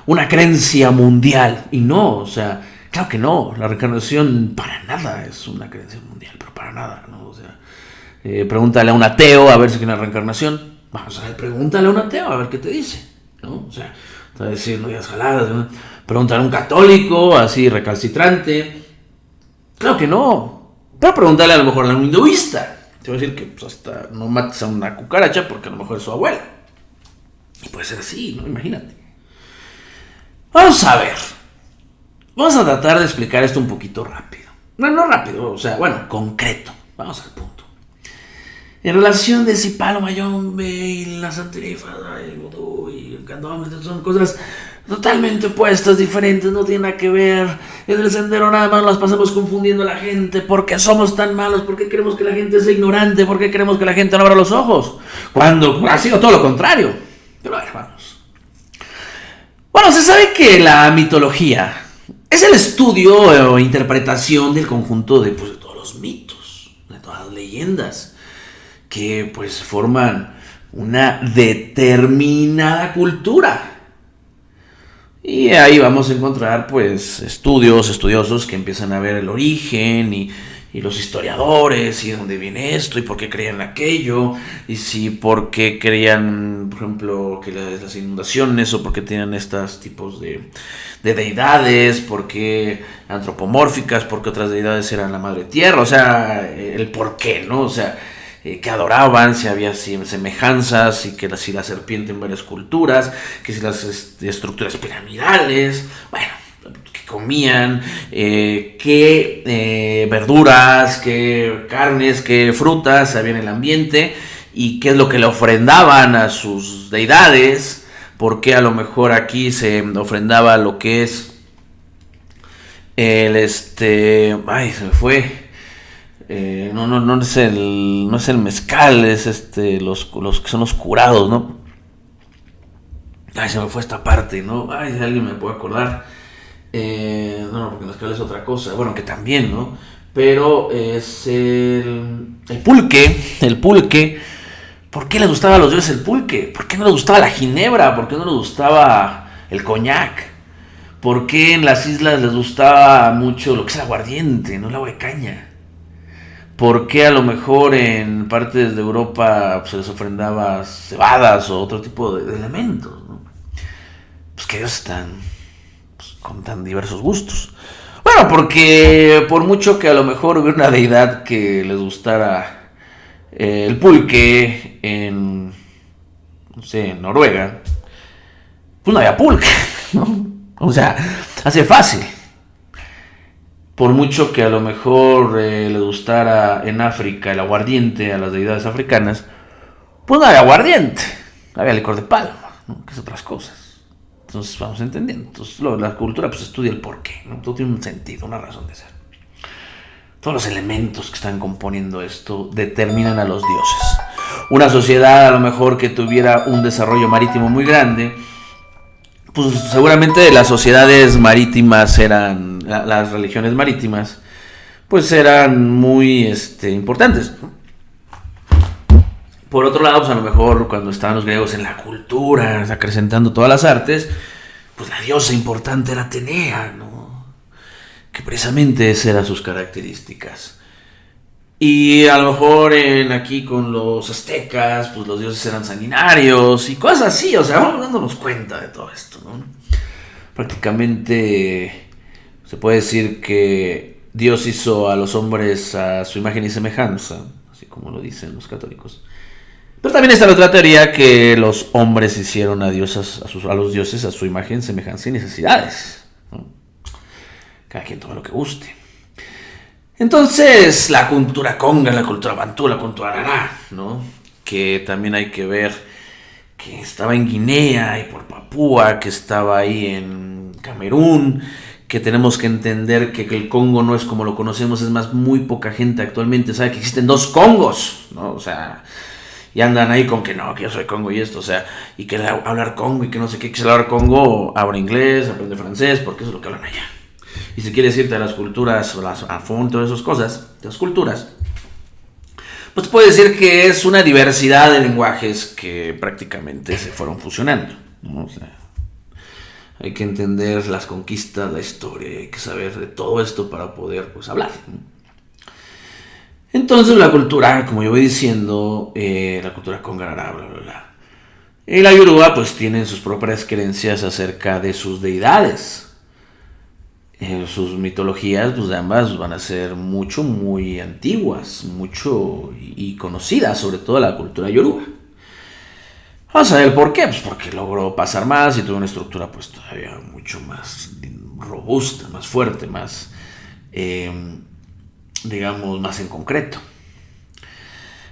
una creencia mundial, y no, o sea, claro que no, la reencarnación para nada es una creencia mundial, pero para nada, ¿no? O sea, pregúntale a un ateo a ver si tiene una reencarnación, vamos a ver, pregúntale a un ateo a ver qué te dice, ¿no? O sea, te va a decir, no digas jaladas, ¿no? Pregúntale a un católico, así recalcitrante, claro que no, pero pregúntale a lo mejor a un hinduista, te va a decir que pues, hasta no mates a una cucaracha porque a lo mejor es su abuela, y puede ser así, ¿no? Imagínate. Vamos a ver. Vamos a tratar de explicar esto un poquito rápido. No rápido, o sea, bueno, concreto. Vamos al punto. En relación de si Palo Mayombe y la Santerifa y el vudú y el candombe son cosas totalmente opuestas, diferentes, no tienen nada que ver. En el sendero nada más las pasamos confundiendo a la gente. ¿Por qué somos tan malos? ¿Por qué queremos que la gente sea ignorante? ¿Por qué queremos que la gente no abra los ojos? Cuando ha sido todo lo contrario. Pero a ver, vamos. Bueno, se sabe que la mitología es el estudio o interpretación del conjunto de todos los mitos, de todas las leyendas que pues forman una determinada cultura. Y ahí vamos a encontrar pues estudiosos que empiezan a ver el origen y los historiadores y de dónde viene esto y por qué creían aquello y si por qué creían, por ejemplo, que las inundaciones o por qué tenían estos tipos de deidades, por qué antropomórficas, por qué otras deidades eran la madre tierra, o sea, el por qué, ¿no? O sea, que adoraban, si había semejanzas, y que si la serpiente en varias culturas, que si las estructuras piramidales, bueno, que comían, qué verduras, qué carnes, qué frutas había en el ambiente, y qué es lo que le ofrendaban a sus deidades, porque a lo mejor aquí se ofrendaba lo que es el se me fue. No es el mezcal, es los que son los curados, ¿no? Ay, se me fue esta parte, ¿no? Ay, si alguien me puede acordar. No, porque el mezcal es otra cosa. Bueno, que también, ¿no? Pero es el pulque. ¿Por qué les gustaba a los dioses el pulque? ¿Por qué no les gustaba la ginebra? ¿Por qué no les gustaba el coñac? ¿Por qué en las islas les gustaba mucho lo que es el aguardiente, no el agua de caña? ¿Por qué a lo mejor en partes de Europa se les ofrendaba cebadas o otro tipo de elementos, ¿no? Pues que ellos están con tan diversos gustos. Bueno, porque por mucho que a lo mejor hubiera una deidad que les gustara el pulque en, no sé, en Noruega, pues no había pulque, ¿no? O sea, hace fácil. Por mucho que a lo mejor le gustara en África el aguardiente a las deidades africanas, pues no había aguardiente, había licor de palma, ¿no? Que es otras cosas. Entonces vamos entendiendo. Entonces la cultura pues estudia el porqué, ¿no? Todo tiene un sentido, una razón de ser. Todos los elementos que están componiendo esto determinan a los dioses. Una sociedad a lo mejor que tuviera un desarrollo marítimo muy grande, pues seguramente las sociedades marítimas eran, las religiones marítimas, pues eran muy importantes. Por otro lado, pues a lo mejor cuando estaban los griegos en la cultura, acrecentando todas las artes, pues la diosa importante era Atenea, ¿no? Que precisamente esas eran sus características. Y a lo mejor aquí con los aztecas, pues los dioses eran sanguinarios y cosas así, o sea, vamos dándonos cuenta de todo esto, ¿no? Prácticamente se puede decir que Dios hizo a los hombres a su imagen y semejanza, así como lo dicen los católicos. Pero también está la otra teoría que los hombres hicieron a los dioses a su imagen, semejanza y necesidades, ¿no? Cada quien toma lo que guste. Entonces, la cultura conga, la cultura bantú, la cultura arará, ¿no? Que también hay que ver que estaba en Guinea y por Papúa, que estaba ahí en Camerún, que tenemos que entender que el Congo no es como lo conocemos, es más, muy poca gente actualmente sabe que existen dos Congos, ¿no? O sea, y andan ahí con que no, que yo soy Congo y esto, o sea, y que hablar Congo y que no sé qué, que hablar Congo, habla inglés, aprende francés, porque eso es lo que hablan allá. Y si quieres irte a las culturas, a fondo, todas esas cosas, de las culturas, pues puede decir que es una diversidad de lenguajes que prácticamente se fueron fusionando, ¿no? O sea, hay que entender las conquistas, la historia, hay que saber de todo esto para poder, pues, hablar, ¿no? Entonces la cultura, como yo voy diciendo, la cultura congara, bla, bla, bla. Y la yoruba, pues, tienen sus propias creencias acerca de sus deidades. Sus mitologías, pues ambas van a ser muy antiguas, mucho y conocidas, sobre todo la cultura yoruba. Vamos a ver por qué, pues porque logró pasar más y tuvo una estructura pues todavía mucho más robusta, más fuerte, más, digamos, más en concreto.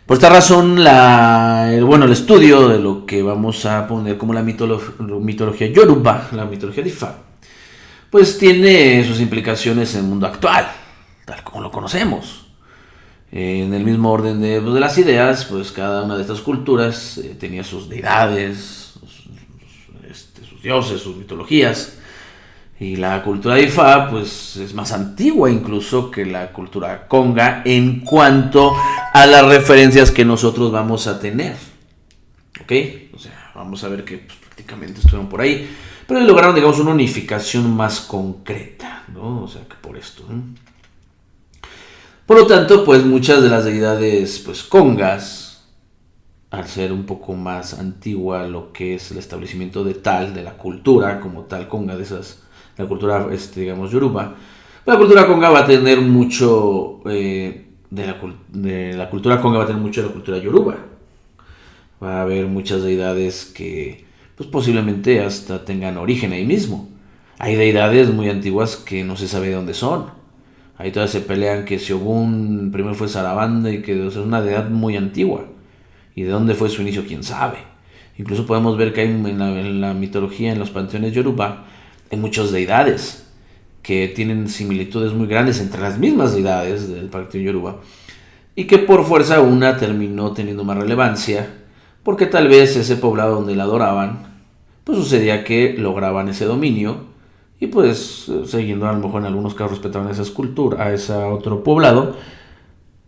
Por esta razón, el estudio de lo que vamos a poner como la mitología yoruba, la mitología de Ifá, pues tiene sus implicaciones en el mundo actual, tal como lo conocemos. En el mismo orden de las ideas, pues cada una de estas culturas tenía sus deidades, sus dioses, sus mitologías. Y la cultura de Ifá, pues es más antigua incluso que la cultura conga en cuanto a las referencias que nosotros vamos a tener. ¿Ok? O sea, vamos a ver que pues, prácticamente estuvieron por ahí. Pero lograron, digamos, una unificación más concreta, ¿no? O sea, que por esto, ¿no? Por lo tanto, pues muchas de las deidades, pues, congas, al ser un poco más antigua lo que es el establecimiento de la cultura como tal conga, la cultura, digamos, yoruba, la cultura conga va a tener mucho de la cultura conga va a tener mucho de la cultura yoruba. Va a haber muchas deidades que pues posiblemente hasta tengan origen ahí mismo. Hay deidades muy antiguas que no se sabe de dónde son. Ahí todas se pelean que si Ogún primero fue Sarabanda y que es una deidad muy antigua. Y de dónde fue su inicio, quién sabe. Incluso podemos ver que hay en la mitología, en los panteones yoruba, hay muchas deidades que tienen similitudes muy grandes entre las mismas deidades del panteón yoruba y que por fuerza una terminó teniendo más relevancia porque tal vez ese poblado donde la adoraban, pues sucedía que lograban ese dominio y pues siguiendo a lo mejor en algunos casos respetaban esa escultura, a ese otro poblado,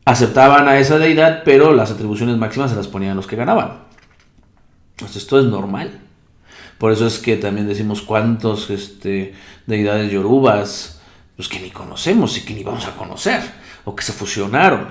aceptaban a esa deidad, pero las atribuciones máximas se las ponían los que ganaban. Pues esto es normal. Por eso es que también decimos cuántos deidades yorubas pues que ni conocemos y que ni vamos a conocer, o que se fusionaron,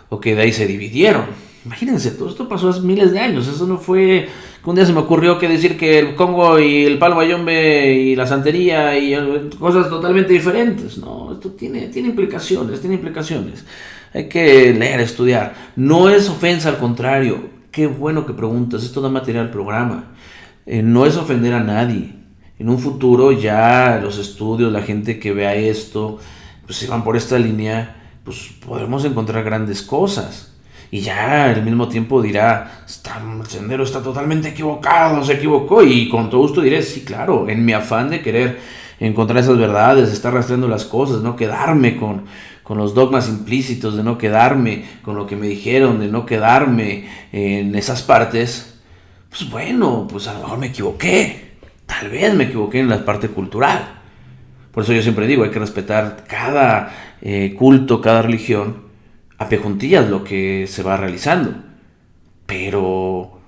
o que de ahí se dividieron. Imagínense, todo esto pasó hace miles de años. Eso no fue que un día se me ocurrió que decir que el Congo y el palo mayombe y la santería y cosas totalmente diferentes. No, esto tiene implicaciones. Hay que leer, estudiar. No es ofensa, al contrario. Qué bueno que preguntas, esto da material al programa. No es ofender a nadie. En un futuro ya los estudios, la gente que vea esto, pues si van por esta línea, pues podremos encontrar grandes cosas. Y ya al mismo tiempo dirá, el sendero está totalmente equivocado, se equivocó. Y con todo gusto diré, sí, claro, en mi afán de querer encontrar esas verdades, de estar rastreando las cosas, no quedarme con los dogmas implícitos, de no quedarme con lo que me dijeron, de no quedarme en esas partes, pues bueno, pues a lo mejor me equivoqué. Tal vez me equivoqué en la parte cultural. Por eso yo siempre digo, hay que respetar cada culto, cada religión, a pie juntillas lo que se va realizando. Pero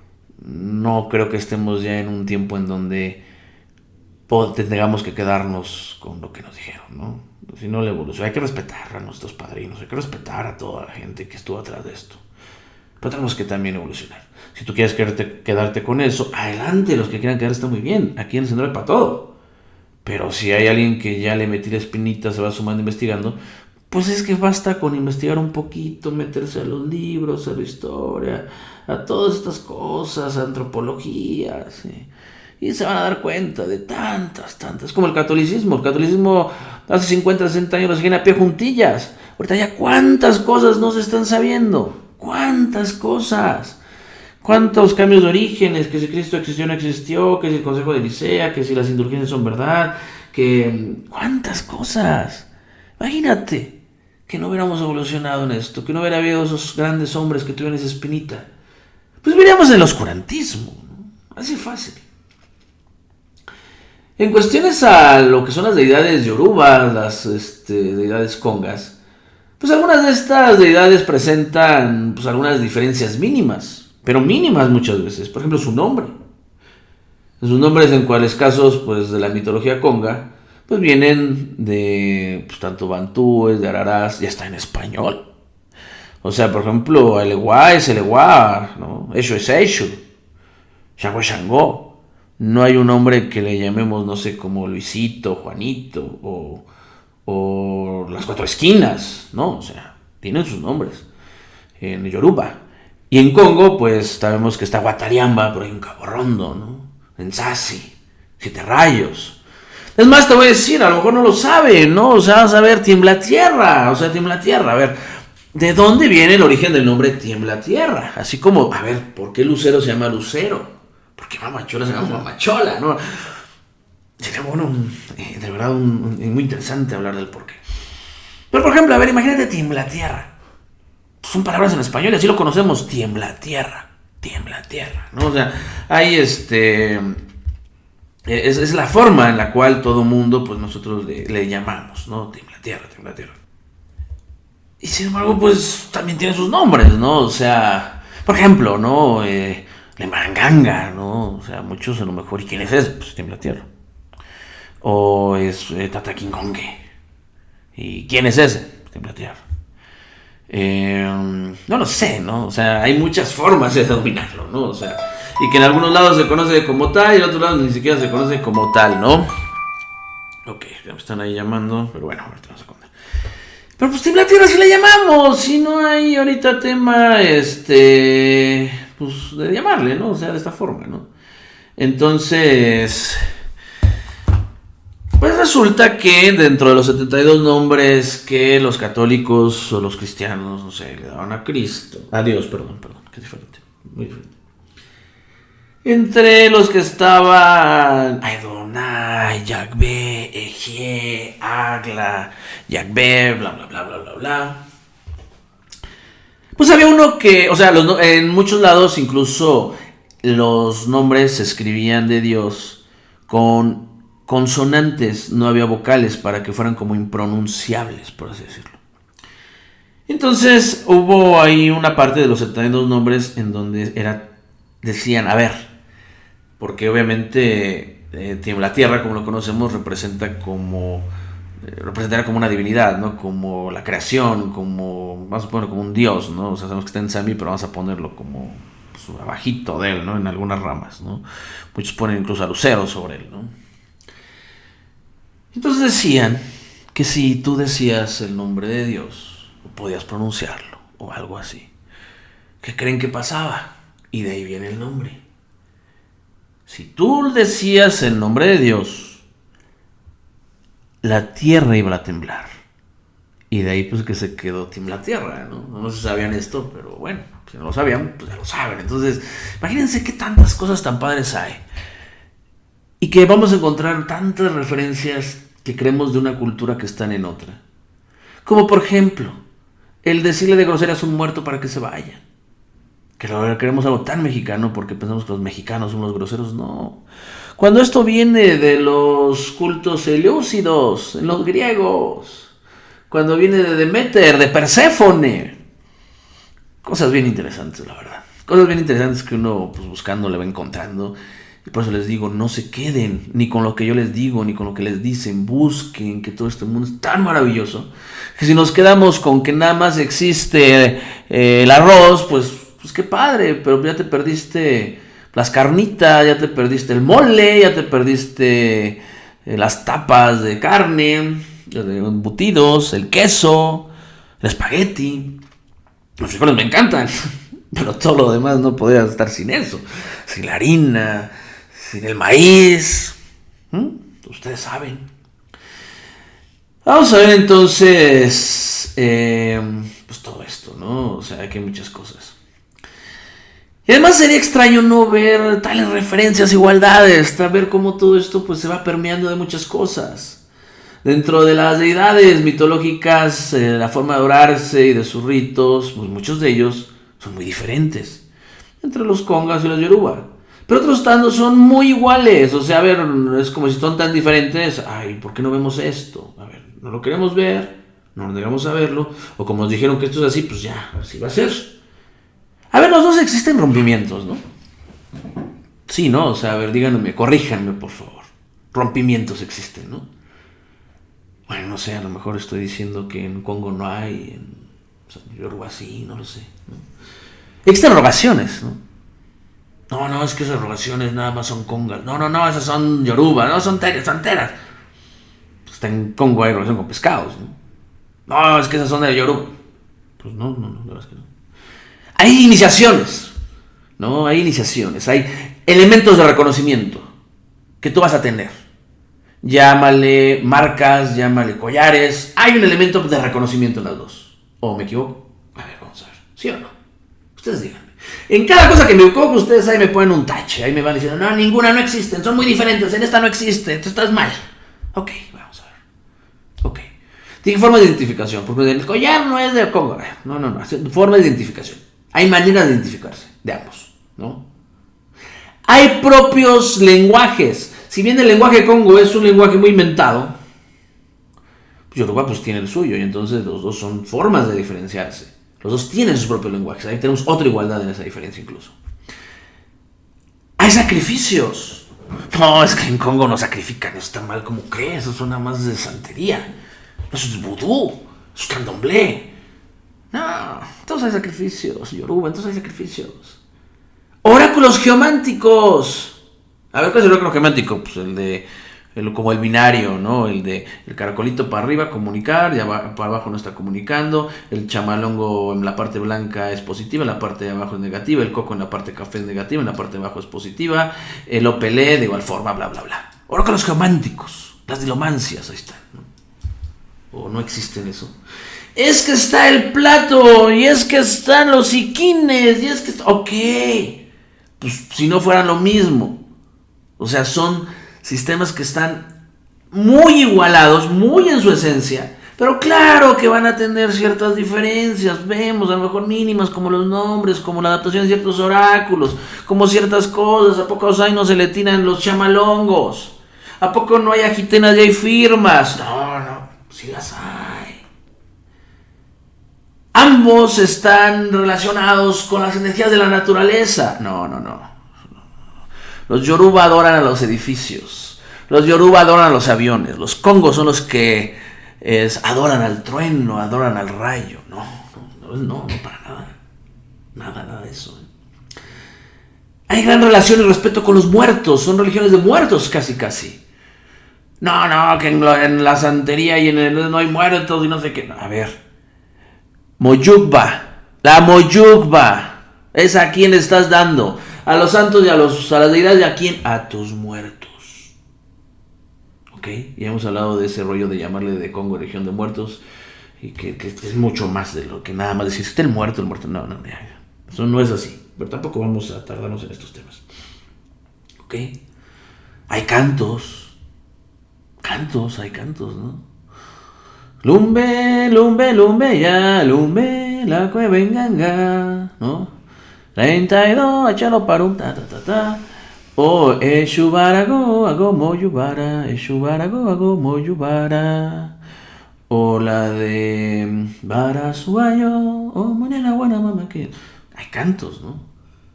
no creo que estemos ya en un tiempo en donde tengamos que quedarnos con lo que nos dijeron, ¿no? Si no, la evolución. Hay que respetar a nuestros padrinos, hay que respetar a toda la gente que estuvo atrás de esto. Pero tenemos que también evolucionar. Si tú quieres quedarte con eso, adelante, los que quieran quedar está muy bien. Aquí en el Sendero hay para todo. Pero si hay alguien que ya le metí la espinita, se va sumando investigando, pues es que basta con investigar un poquito, meterse a los libros, a la historia, a todas estas cosas, a antropología, ¿sí? Y se van a dar cuenta de tantas. Es como el catolicismo. El catolicismo hace 50, 60 años lo siguen a pie juntillas. Ahorita ya cuántas cosas no se están sabiendo. ¿Cuántas cosas? ¿Cuántos cambios de orígenes? Que si Cristo existió o no existió, que si el Consejo de Nicea, que si las indulgencias son verdad, que... ¿Cuántas cosas? Imagínate que no hubiéramos evolucionado en esto, que no hubiera habido esos grandes hombres que tuvieran esa espinita. Pues vivíamos en el oscurantismo, ¿no? Así fácil. En cuestiones a lo que son las deidades yoruba, las deidades congas, pues algunas de estas deidades presentan pues algunas diferencias mínimas, pero mínimas muchas veces. Por ejemplo, su nombre. Sus nombres en cuales casos pues de la mitología conga pues vienen de pues, tanto bantúes, de ararás, ya está en español. O sea, por ejemplo, Eleguá es Eleguá, ¿no? Esho es Esho, Shango es Shango. No hay un hombre que le llamemos, no sé, como Luisito, Juanito o las cuatro esquinas, ¿no? O sea, tienen sus nombres en Yoruba. Y en Congo, pues sabemos que está Guatariamba, pero hay un Cabo Rondo, ¿no? En Sasi, Siete Rayos. Es más, te voy a decir, a lo mejor no lo saben, ¿no? O sea, vas a ver, Tiembla Tierra, o sea, Tiembla Tierra. A ver, ¿de dónde viene el origen del nombre Tiembla Tierra? Así como, a ver, ¿por qué Lucero se llama Lucero? ¿Por qué Mamachola se llama Mamachola? ¿No? Sería bueno, de verdad, muy interesante hablar del porqué. Pero, por ejemplo, a ver, imagínate Tiembla Tierra. Son palabras en español y así lo conocemos, Tiembla Tierra, ¿no? O sea, hay es la forma en la cual todo mundo, pues nosotros le llamamos, ¿no? Tiembla Tierra. Y sin embargo, pues también tiene sus nombres, ¿no? O sea, por ejemplo, ¿no? Lemaranganga, ¿no? O sea, muchos a lo mejor, ¿y quién es ese? Pues Tiembla Tierra. O es Tataquingongue. ¿Y quién es ese? Pues Tiembla Tierra. No lo sé, ¿no? O sea, hay muchas formas de dominarlo, ¿no? O sea, y que en algunos lados se conoce como tal y en otros lados ni siquiera se conoce como tal, ¿no? Ok, ya me están ahí llamando, pero bueno, ahorita vamos a contar. Pero pues Tiembla Tierra sí la llamamos, si no hay ahorita tema, pues de llamarle, ¿no? O sea, de esta forma, ¿no? Entonces, pues resulta que dentro de los 72 nombres que los católicos o los cristianos, no sé, le daban a Cristo, a Dios, perdón, que es diferente, muy diferente. Entre los que estaban Adonai, Yahvé, Ejie, Agla, Yahvé, bla, bla, bla, bla, bla, bla. Pues había uno que, o sea, en muchos lados incluso los nombres se escribían de Dios con consonantes, no había vocales para que fueran como impronunciables, por así decirlo. Entonces hubo ahí una parte de los 72 nombres en donde decían, a ver, porque obviamente Tiembla Tierra, como lo conocemos, representaría como una divinidad, ¿no? Como la creación, vamos a ponerlo como un dios, ¿no? O sea, sabemos que está en Sami, pero vamos a ponerlo como pues, abajito de él, ¿no? En algunas ramas, ¿no? Muchos ponen incluso a Lucero sobre él, ¿no? Entonces decían que si tú decías el nombre de Dios, o podías pronunciarlo, o algo así, ¿qué creen que pasaba? Y de ahí viene el nombre. Si tú decías el nombre de Dios, la tierra iba a temblar. Y de ahí pues que se quedó Tiembla Tierra, ¿no? No sé si sabían esto, pero bueno, si no lo sabían, pues ya lo saben. Entonces, imagínense qué tantas cosas tan padres hay. Y que vamos a encontrar tantas referencias que creemos de una cultura que están en otra. Como por ejemplo, el decirle de groserías a un muerto para que se vaya. Que lo queremos algo tan mexicano porque pensamos que los mexicanos son los groseros. No. Cuando esto viene de los cultos eleusidos, en los griegos. Cuando viene de Demeter, de Perséfone. Cosas bien interesantes, la verdad. Cosas bien interesantes que uno, pues buscando, le va encontrando. Y por eso les digo, no se queden ni con lo que yo les digo, ni con lo que les dicen. Busquen, que todo este mundo es tan maravilloso. Que si nos quedamos con que nada más existe el arroz, pues qué padre, pero ya te perdiste las carnitas, ya te perdiste el mole, ya te perdiste las tapas de carne, de embutidos, el queso, el espagueti. Los frijoles me encantan, pero todo lo demás no podría estar sin eso. Sin la harina, sin el maíz. Ustedes saben. Vamos a ver entonces, pues todo esto, ¿no? O sea, que hay muchas cosas. Y además sería extraño no ver tales referencias, igualdades, ver cómo todo esto pues se va permeando de muchas cosas. Dentro de las deidades mitológicas, la forma de adorarse y de sus ritos, pues muchos de ellos son muy diferentes. Entre los congas y los yoruba. Pero otros tantos son muy iguales. O sea, a ver, es como si son tan diferentes. Ay, ¿por qué no vemos esto? A ver, no lo queremos ver, no nos negamos a verlo. O como nos dijeron que esto es así, pues ya, así va a ser. A ver, los dos existen rompimientos, ¿no? Sí, ¿no? O sea, a ver, díganme, corríjanme, por favor. Rompimientos existen, ¿no? Bueno, no sé, a lo mejor estoy diciendo que en Congo no hay, en Yoruba sí, no lo sé, ¿no? Existen rogaciones, ¿no? No, es que esas rogaciones nada más son congas. No, esas son Yoruba, no, son teras. Está en Congo hay rogación con pescados, ¿no? No, es que esas son de Yoruba. Pues no, la verdad es que no. Hay iniciaciones, ¿no? Hay iniciaciones, hay elementos de reconocimiento que tú vas a tener. Llámale marcas, llámale collares. Hay un elemento de reconocimiento en las dos. ¿O me equivoco? A ver, vamos a ver. ¿Sí o no? Ustedes díganme. En cada cosa que me equivoco, ustedes ahí me ponen un tache. Ahí me van diciendo, no, ninguna no existen. Son muy diferentes. En esta no existe. Tú estás mal. Ok, vamos a ver. Ok. Tiene forma de identificación. Porque el collar no es de Congo. No. Forma de identificación. Hay maneras de identificarse. De ambos, ¿no? Hay propios lenguajes. Si bien el lenguaje Congo es un lenguaje muy inventado, Yoruba pues tiene el suyo y entonces los dos son formas de diferenciarse. Los dos tienen sus propios lenguajes. Ahí tenemos otra igualdad en esa diferencia incluso. Hay sacrificios. No, es que en Congo no sacrifican. Eso está mal, ¿cómo crees? Eso suena más de santería. Eso es vudú. Eso es candomblé. No, entonces hay sacrificios. Yoruba, entonces hay sacrificios. Oráculos geománticos. A ver, ¿cuál es el oráculo geomántico? Pues como el binario, ¿no? El caracolito para arriba, comunicar, ya para abajo no está comunicando, el chamalongo en la parte blanca es positiva, en la parte de abajo es negativa, el coco en la parte café es negativa, en la parte de abajo es positiva, el opelé de igual forma, bla, bla, bla. Oráculos geománticos, las dilomancias, ahí están, ¿no? O no existen eso. Es que está el plato, y es que están los iquines, y es que... Ok, pues si no fueran lo mismo. O sea, son sistemas que están muy igualados, muy en su esencia, pero claro que van a tener ciertas diferencias, vemos, a lo mejor mínimas, como los nombres, como la adaptación de ciertos oráculos, como ciertas cosas. ¿A poco ahí no se le tiran los chamalongos? ¿A poco no hay agitenas y hay firmas? No, sí las hay. Ambos están relacionados con las energías de la naturaleza. No. Los Yoruba adoran a los edificios. Los Yoruba adoran a los aviones. Los Congos son los que adoran al trueno, adoran al rayo. No, para nada. Nada de eso. Hay gran relación y respeto con los muertos. Son religiones de muertos casi. No, que en la santería y no hay muertos y no sé qué. A ver. Moyugba. La Moyugba. ¿Es a quién le estás dando? A los santos y a las deidades, ¿y a quién? A tus muertos. ¿Ok? Ya hemos hablado de ese rollo de llamarle de Congo región de muertos. Y que es mucho más de lo que nada más decir, está el muerto. No. Eso no es así. Pero tampoco vamos a tardarnos en estos temas. ¿Ok? Hay cantos. Hay cantos, ¿no? Lumbe, ya, lumbe, la cueva en ganga, ¿no? 32, échalo para un ta. O eshubarago, hago moyubara, eshubarago, moyubara. O la de Barasuayo, o manera buena mamá que... Hay cantos, ¿no?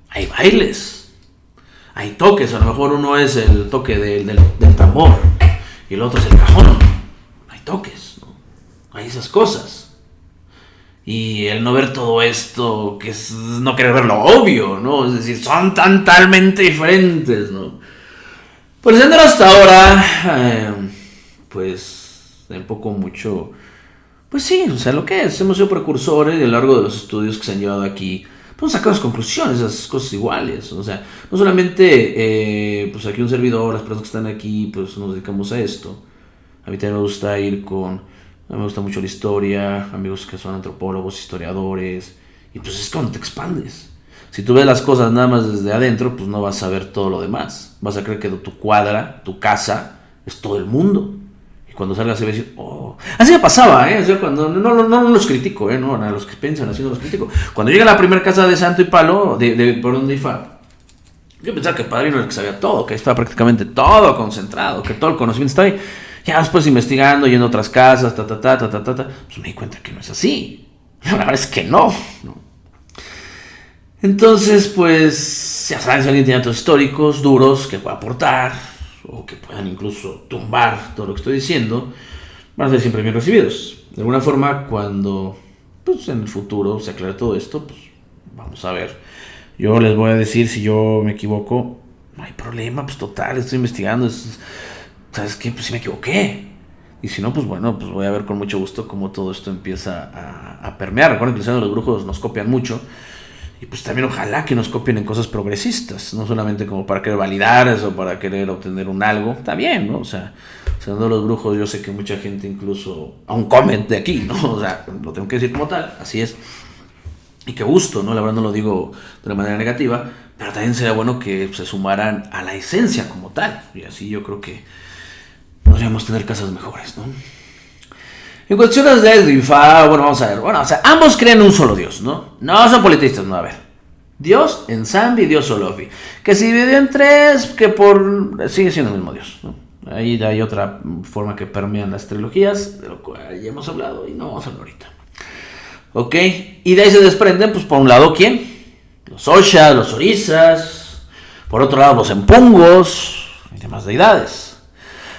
Hay bailes. Hay toques, a lo mejor uno es el toque del tambor y el otro es el cajón. Hay toques, ¿no? Hay esas cosas. Y el no ver todo esto, que es no querer ver lo obvio, ¿no? Es decir, son totalmente diferentes, ¿no? Pues siendo hasta ahora, pues, un poco mucho, pues sí, o sea, lo que es, hemos sido precursores y a lo largo de los estudios que se han llevado aquí, pues sacamos conclusiones, esas cosas iguales, o sea, no solamente, pues aquí un servidor, las personas que están aquí, pues nos dedicamos a esto. A mí también me gusta ir a mí me gusta mucho la historia, amigos que son antropólogos, historiadores, y pues es cuando te expandes. Si tú ves las cosas nada más desde adentro, pues no vas a ver todo lo demás. Vas a creer que tu cuadra, tu casa, es todo el mundo. Y cuando salgas se va a decir, oh. Así me pasaba, ¿eh? O sea, cuando no los critico, ¿eh? No, a los que piensan así no los critico. Cuando llega a la primera casa de Santo y Palo, por donde iba, yo pensaba que el padrino era el que sabía todo, que estaba prácticamente todo concentrado, que todo el conocimiento estaba ahí. Ya después investigando, yendo a otras casas, pues me di cuenta que no es así. La verdad es que no. Entonces, pues, ya saben, si alguien tiene datos históricos duros que pueda aportar, o que puedan incluso tumbar todo lo que estoy diciendo, van a ser siempre bien recibidos. De alguna forma, cuando pues, en el futuro se aclare todo esto, pues vamos a ver. Yo les voy a decir si yo me equivoco, no hay problema, pues total, estoy investigando, ¿sabes qué? Pues sí me equivoqué. Y si no, pues bueno, pues voy a ver con mucho gusto cómo todo esto empieza a permear. Recuerden que los brujos nos copian mucho. Y pues también ojalá que nos copien en cosas progresistas, no solamente como para querer validar eso, para querer obtener un algo. Está bien, ¿no? O sea, siendo los brujos, yo sé que mucha gente incluso aún comen de aquí, ¿no? O sea, lo tengo que decir como tal, así es. Y qué gusto, ¿no? La verdad no lo digo de una manera negativa, pero también sería bueno que se sumaran a la esencia como tal. Y así yo creo que podríamos tener casas mejores, ¿no? En cuestiones de Ifá, bueno, vamos a ver. Bueno, o sea, ambos creen en un solo Dios, ¿no? No son politistas, no, a ver. Dios en Sambi y Dios Olofi. Que se dividió en tres, que sigue siendo el mismo Dios, ¿no? Ahí hay otra forma que permean las trilogías, de lo cual ya hemos hablado y no vamos a hablar ahorita. ¿Ok? Y de ahí se desprenden, pues por un lado, ¿quién? Los Oshas, los Orisas. Por otro lado, los Empungos y demás deidades.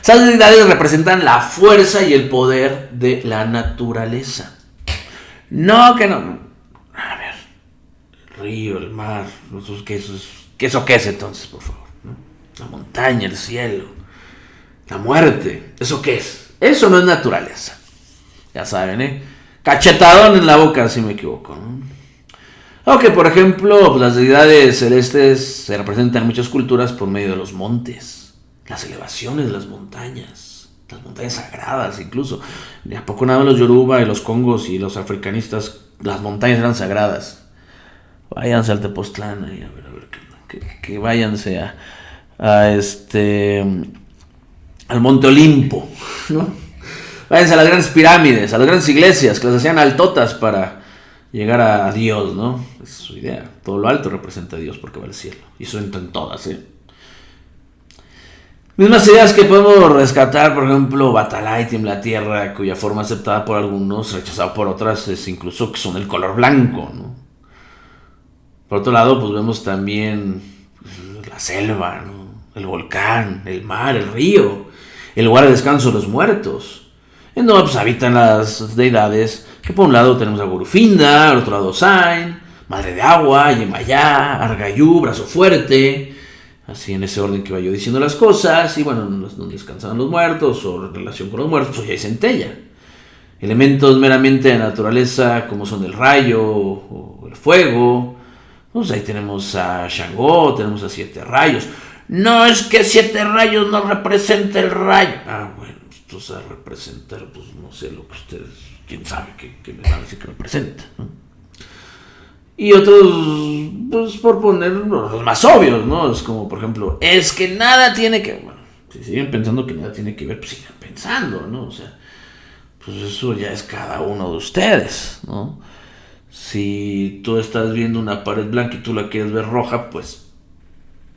Esas deidades representan la fuerza y el poder de la naturaleza. No, que no. A ver, el río, el mar, ¿qué es entonces, por favor? ¿No? La montaña, el cielo, la muerte, ¿eso qué es? Eso no es naturaleza. Ya saben, ¿eh? Cachetadón en la boca, si me equivoco, ¿no? Aunque, por ejemplo, pues las deidades celestes se representan en muchas culturas por medio de los montes. Las elevaciones de las montañas sagradas incluso. ¿A poco nada los Yoruba y los Congos y los africanistas, las montañas eran sagradas? Váyanse al Tepoztlán, ahí, a ver, que váyanse al Monte Olimpo, ¿no? Váyanse a las grandes pirámides, a las grandes iglesias que las hacían altotas para llegar a Dios, ¿no? Esa es su idea. Todo lo alto representa a Dios porque va al cielo. Y eso entra en todas, ¿eh? Mismas ideas que podemos rescatar, por ejemplo, Batalá y Tiembla Tierra, cuya forma aceptada por algunos, rechazada por otras, es incluso que son el color blanco, ¿no? Por otro lado, pues vemos también la selva, ¿no? El volcán, el mar, el río, el lugar de descanso de los muertos, en donde pues habitan las deidades, que por un lado tenemos a Gurufinda, por otro lado Zain, Madre de Agua, Yemayá, Argayú, Brazo Fuerte. Así en ese orden que iba yo diciendo las cosas. Y bueno, donde descansaban los muertos o en relación con los muertos, pues ya hay centella. Elementos meramente de naturaleza como son el rayo o el fuego. Pues ahí tenemos a Shango, tenemos a 7 rayos. No es que 7 rayos no represente el rayo. Ah, bueno, esto se va a representar, pues no sé lo que ustedes, quién sabe qué me van a decir que representa, ¿no? Y otros, pues por poner los más obvios, ¿no? Es como, por ejemplo, es que nada tiene que... Bueno, si siguen pensando que nada tiene que ver, pues sigan pensando, ¿no? O sea, pues eso ya es cada uno de ustedes, ¿no? Si tú estás viendo una pared blanca y tú la quieres ver roja, pues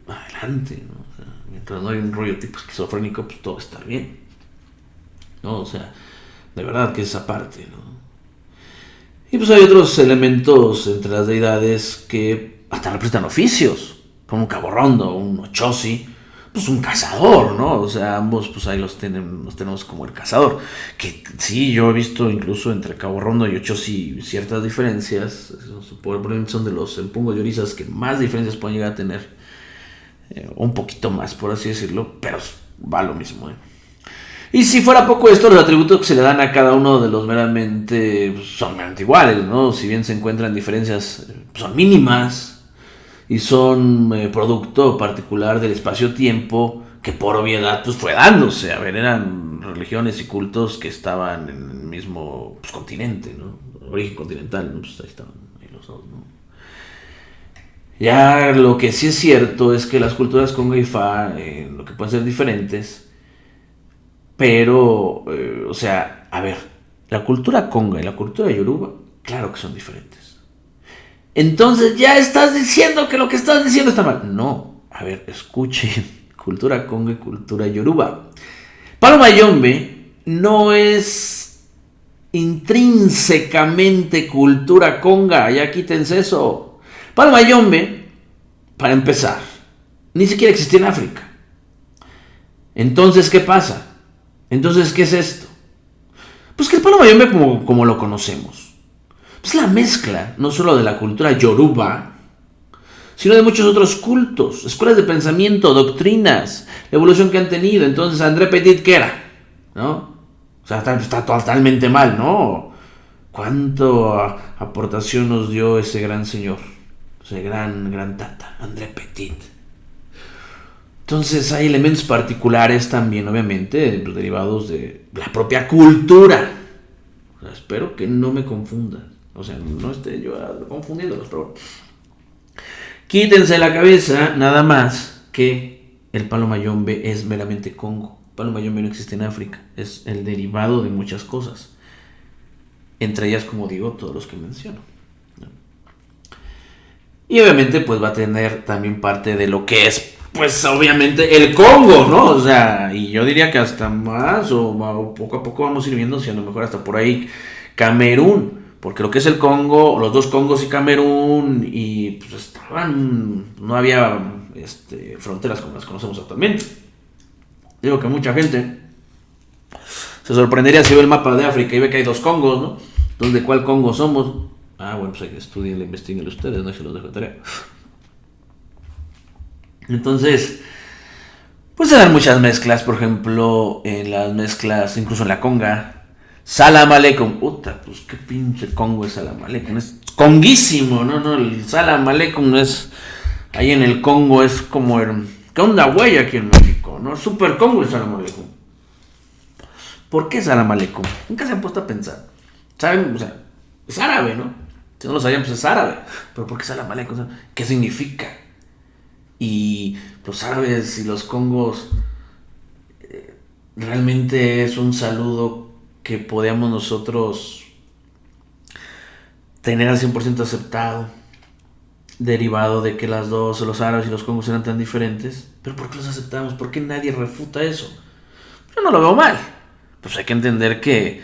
adelante, ¿no? O sea, mientras no hay un rollo tipo esquizofrénico, pues todo va a estar bien, ¿no? O sea, de verdad que esa parte, ¿no? Y pues hay otros elementos entre las deidades que hasta representan oficios, como un Cabo Rondo, un Ochosi, pues un cazador, ¿no? O sea, ambos pues ahí los tenemos como el cazador. Que sí, yo he visto incluso entre Cabo Rondo y Ochosi ciertas diferencias. Por ejemplo, son de los Empungos y Orisas que más diferencias pueden llegar a tener. Un poquito más, por así decirlo, pero va lo mismo, ¿eh? Y si fuera poco esto, los atributos que se le dan a cada uno de los meramente son meramente iguales, ¿no? Si bien se encuentran diferencias, son mínimas y son producto particular del espacio-tiempo que por obviedad pues fue dándose. A ver, eran religiones y cultos que estaban en el mismo continente, ¿no? Origen continental, ¿no? Pues ahí estaban ahí los dos, ¿no? Ya lo que sí es cierto es que las culturas Conga y Fa, lo que pueden ser diferentes, pero, o sea, a ver, la cultura Conga y la cultura Yoruba, claro que son diferentes. Entonces ya estás diciendo que lo que estás diciendo está mal. No, a ver, escuchen, cultura Conga y cultura Yoruba. Palo Mayombe no es intrínsecamente cultura Conga, ya quítense eso. Palo Mayombe, para empezar, ni siquiera existía en África. Entonces, ¿qué pasa? Entonces, ¿qué es esto? Pues que el palo mayombe como lo conocemos, pues la mezcla no solo de la cultura yoruba, sino de muchos otros cultos, escuelas de pensamiento, doctrinas, la evolución que han tenido. Entonces, André Petit, ¿qué era? ¿No? O sea, está totalmente mal, ¿no? ¿Cuánto aportación nos dio ese gran señor? Ese gran tata, André Petit. Entonces hay elementos particulares también, obviamente, derivados de la propia cultura. O sea, espero que no me confundan. O sea, no esté yo confundiéndolos, pero bueno. Quítense de la cabeza nada más que el palo mayombe es meramente Congo. El palo mayombe no existe en África. Es el derivado de muchas cosas. Entre ellas, como digo, todos los que menciono. Y obviamente pues va a tener también parte de lo que es, pues obviamente el Congo, ¿no? O sea, y yo diría que hasta más o poco a poco vamos a ir viendo si a lo mejor hasta por ahí Camerún, porque lo que es el Congo, los dos Congos y Camerún, y pues estaban, no había fronteras como las conocemos actualmente. Digo que mucha gente se sorprendería si ve el mapa de África y ve que hay dos Congos, ¿no? Entonces, ¿de cuál Congo somos? Ah, bueno, pues hay que estudiarlo, investiguen ustedes, no se los dejo de tarea. Entonces, pues se dan muchas mezclas, por ejemplo, en las mezclas, incluso en la conga. Salam aleikum. Puta, pues qué pinche Congo es Salam aleikum. Es conguísimo, ¿no? El Salam aleikum no es. Ahí en el Congo es como el. ¿Qué onda, güey? Aquí en México, ¿no? Super Congo el Salam aleikum. ¿Por qué Salam aleikum? Nunca se han puesto a pensar. ¿Saben? O sea, es árabe, ¿no? Si no lo sabían, pues es árabe. Pero ¿por qué Salam aleikum? ¿Qué significa? Y los árabes y los congos realmente es un saludo que podíamos nosotros tener al 100% aceptado, derivado de que las dos, los árabes y los congos eran tan diferentes. Pero ¿por qué los aceptamos? ¿Por qué nadie refuta eso? Yo no lo veo mal. Pues hay que entender que,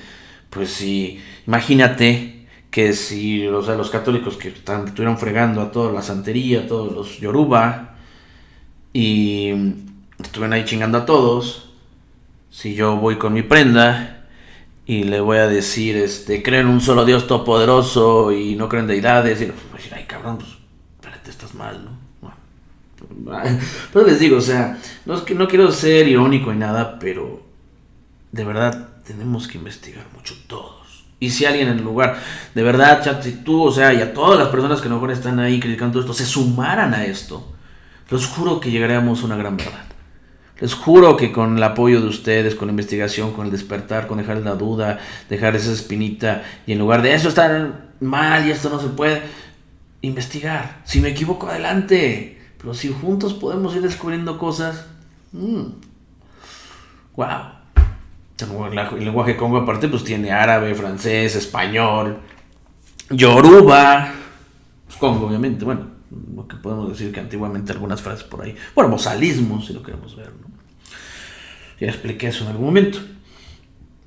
pues si, imagínate que si los católicos que estuvieron fregando a toda la santería, a todos los yoruba, y estuvieron ahí chingando a todos, si yo voy con mi prenda y le voy a decir, creo en un solo Dios todopoderoso y no creo en deidades, y pues voy a decir, ay cabrón, pues espérate, estás mal, ¿no? Bueno, pero les digo, o sea, no es que no quiero ser irónico ni nada, pero de verdad tenemos que investigar mucho todos. Y si alguien en el lugar, de verdad, chat, si tú, o sea, y a todas las personas que a lo mejor están ahí criticando esto, se sumaran a esto, les juro que llegaríamos a una gran verdad. Les juro que con el apoyo de ustedes, con la investigación, con el despertar, con dejar la duda, dejar esa espinita, y en lugar de eso está mal y esto no se puede, investigar. Si me equivoco, adelante. Pero si juntos podemos ir descubriendo cosas, wow. El lenguaje congo aparte pues tiene árabe, francés, español, yoruba, pues, congo obviamente, bueno, lo que podemos decir que antiguamente algunas frases por ahí, bueno, mozalismo si lo queremos ver, ¿no? Ya expliqué eso en algún momento.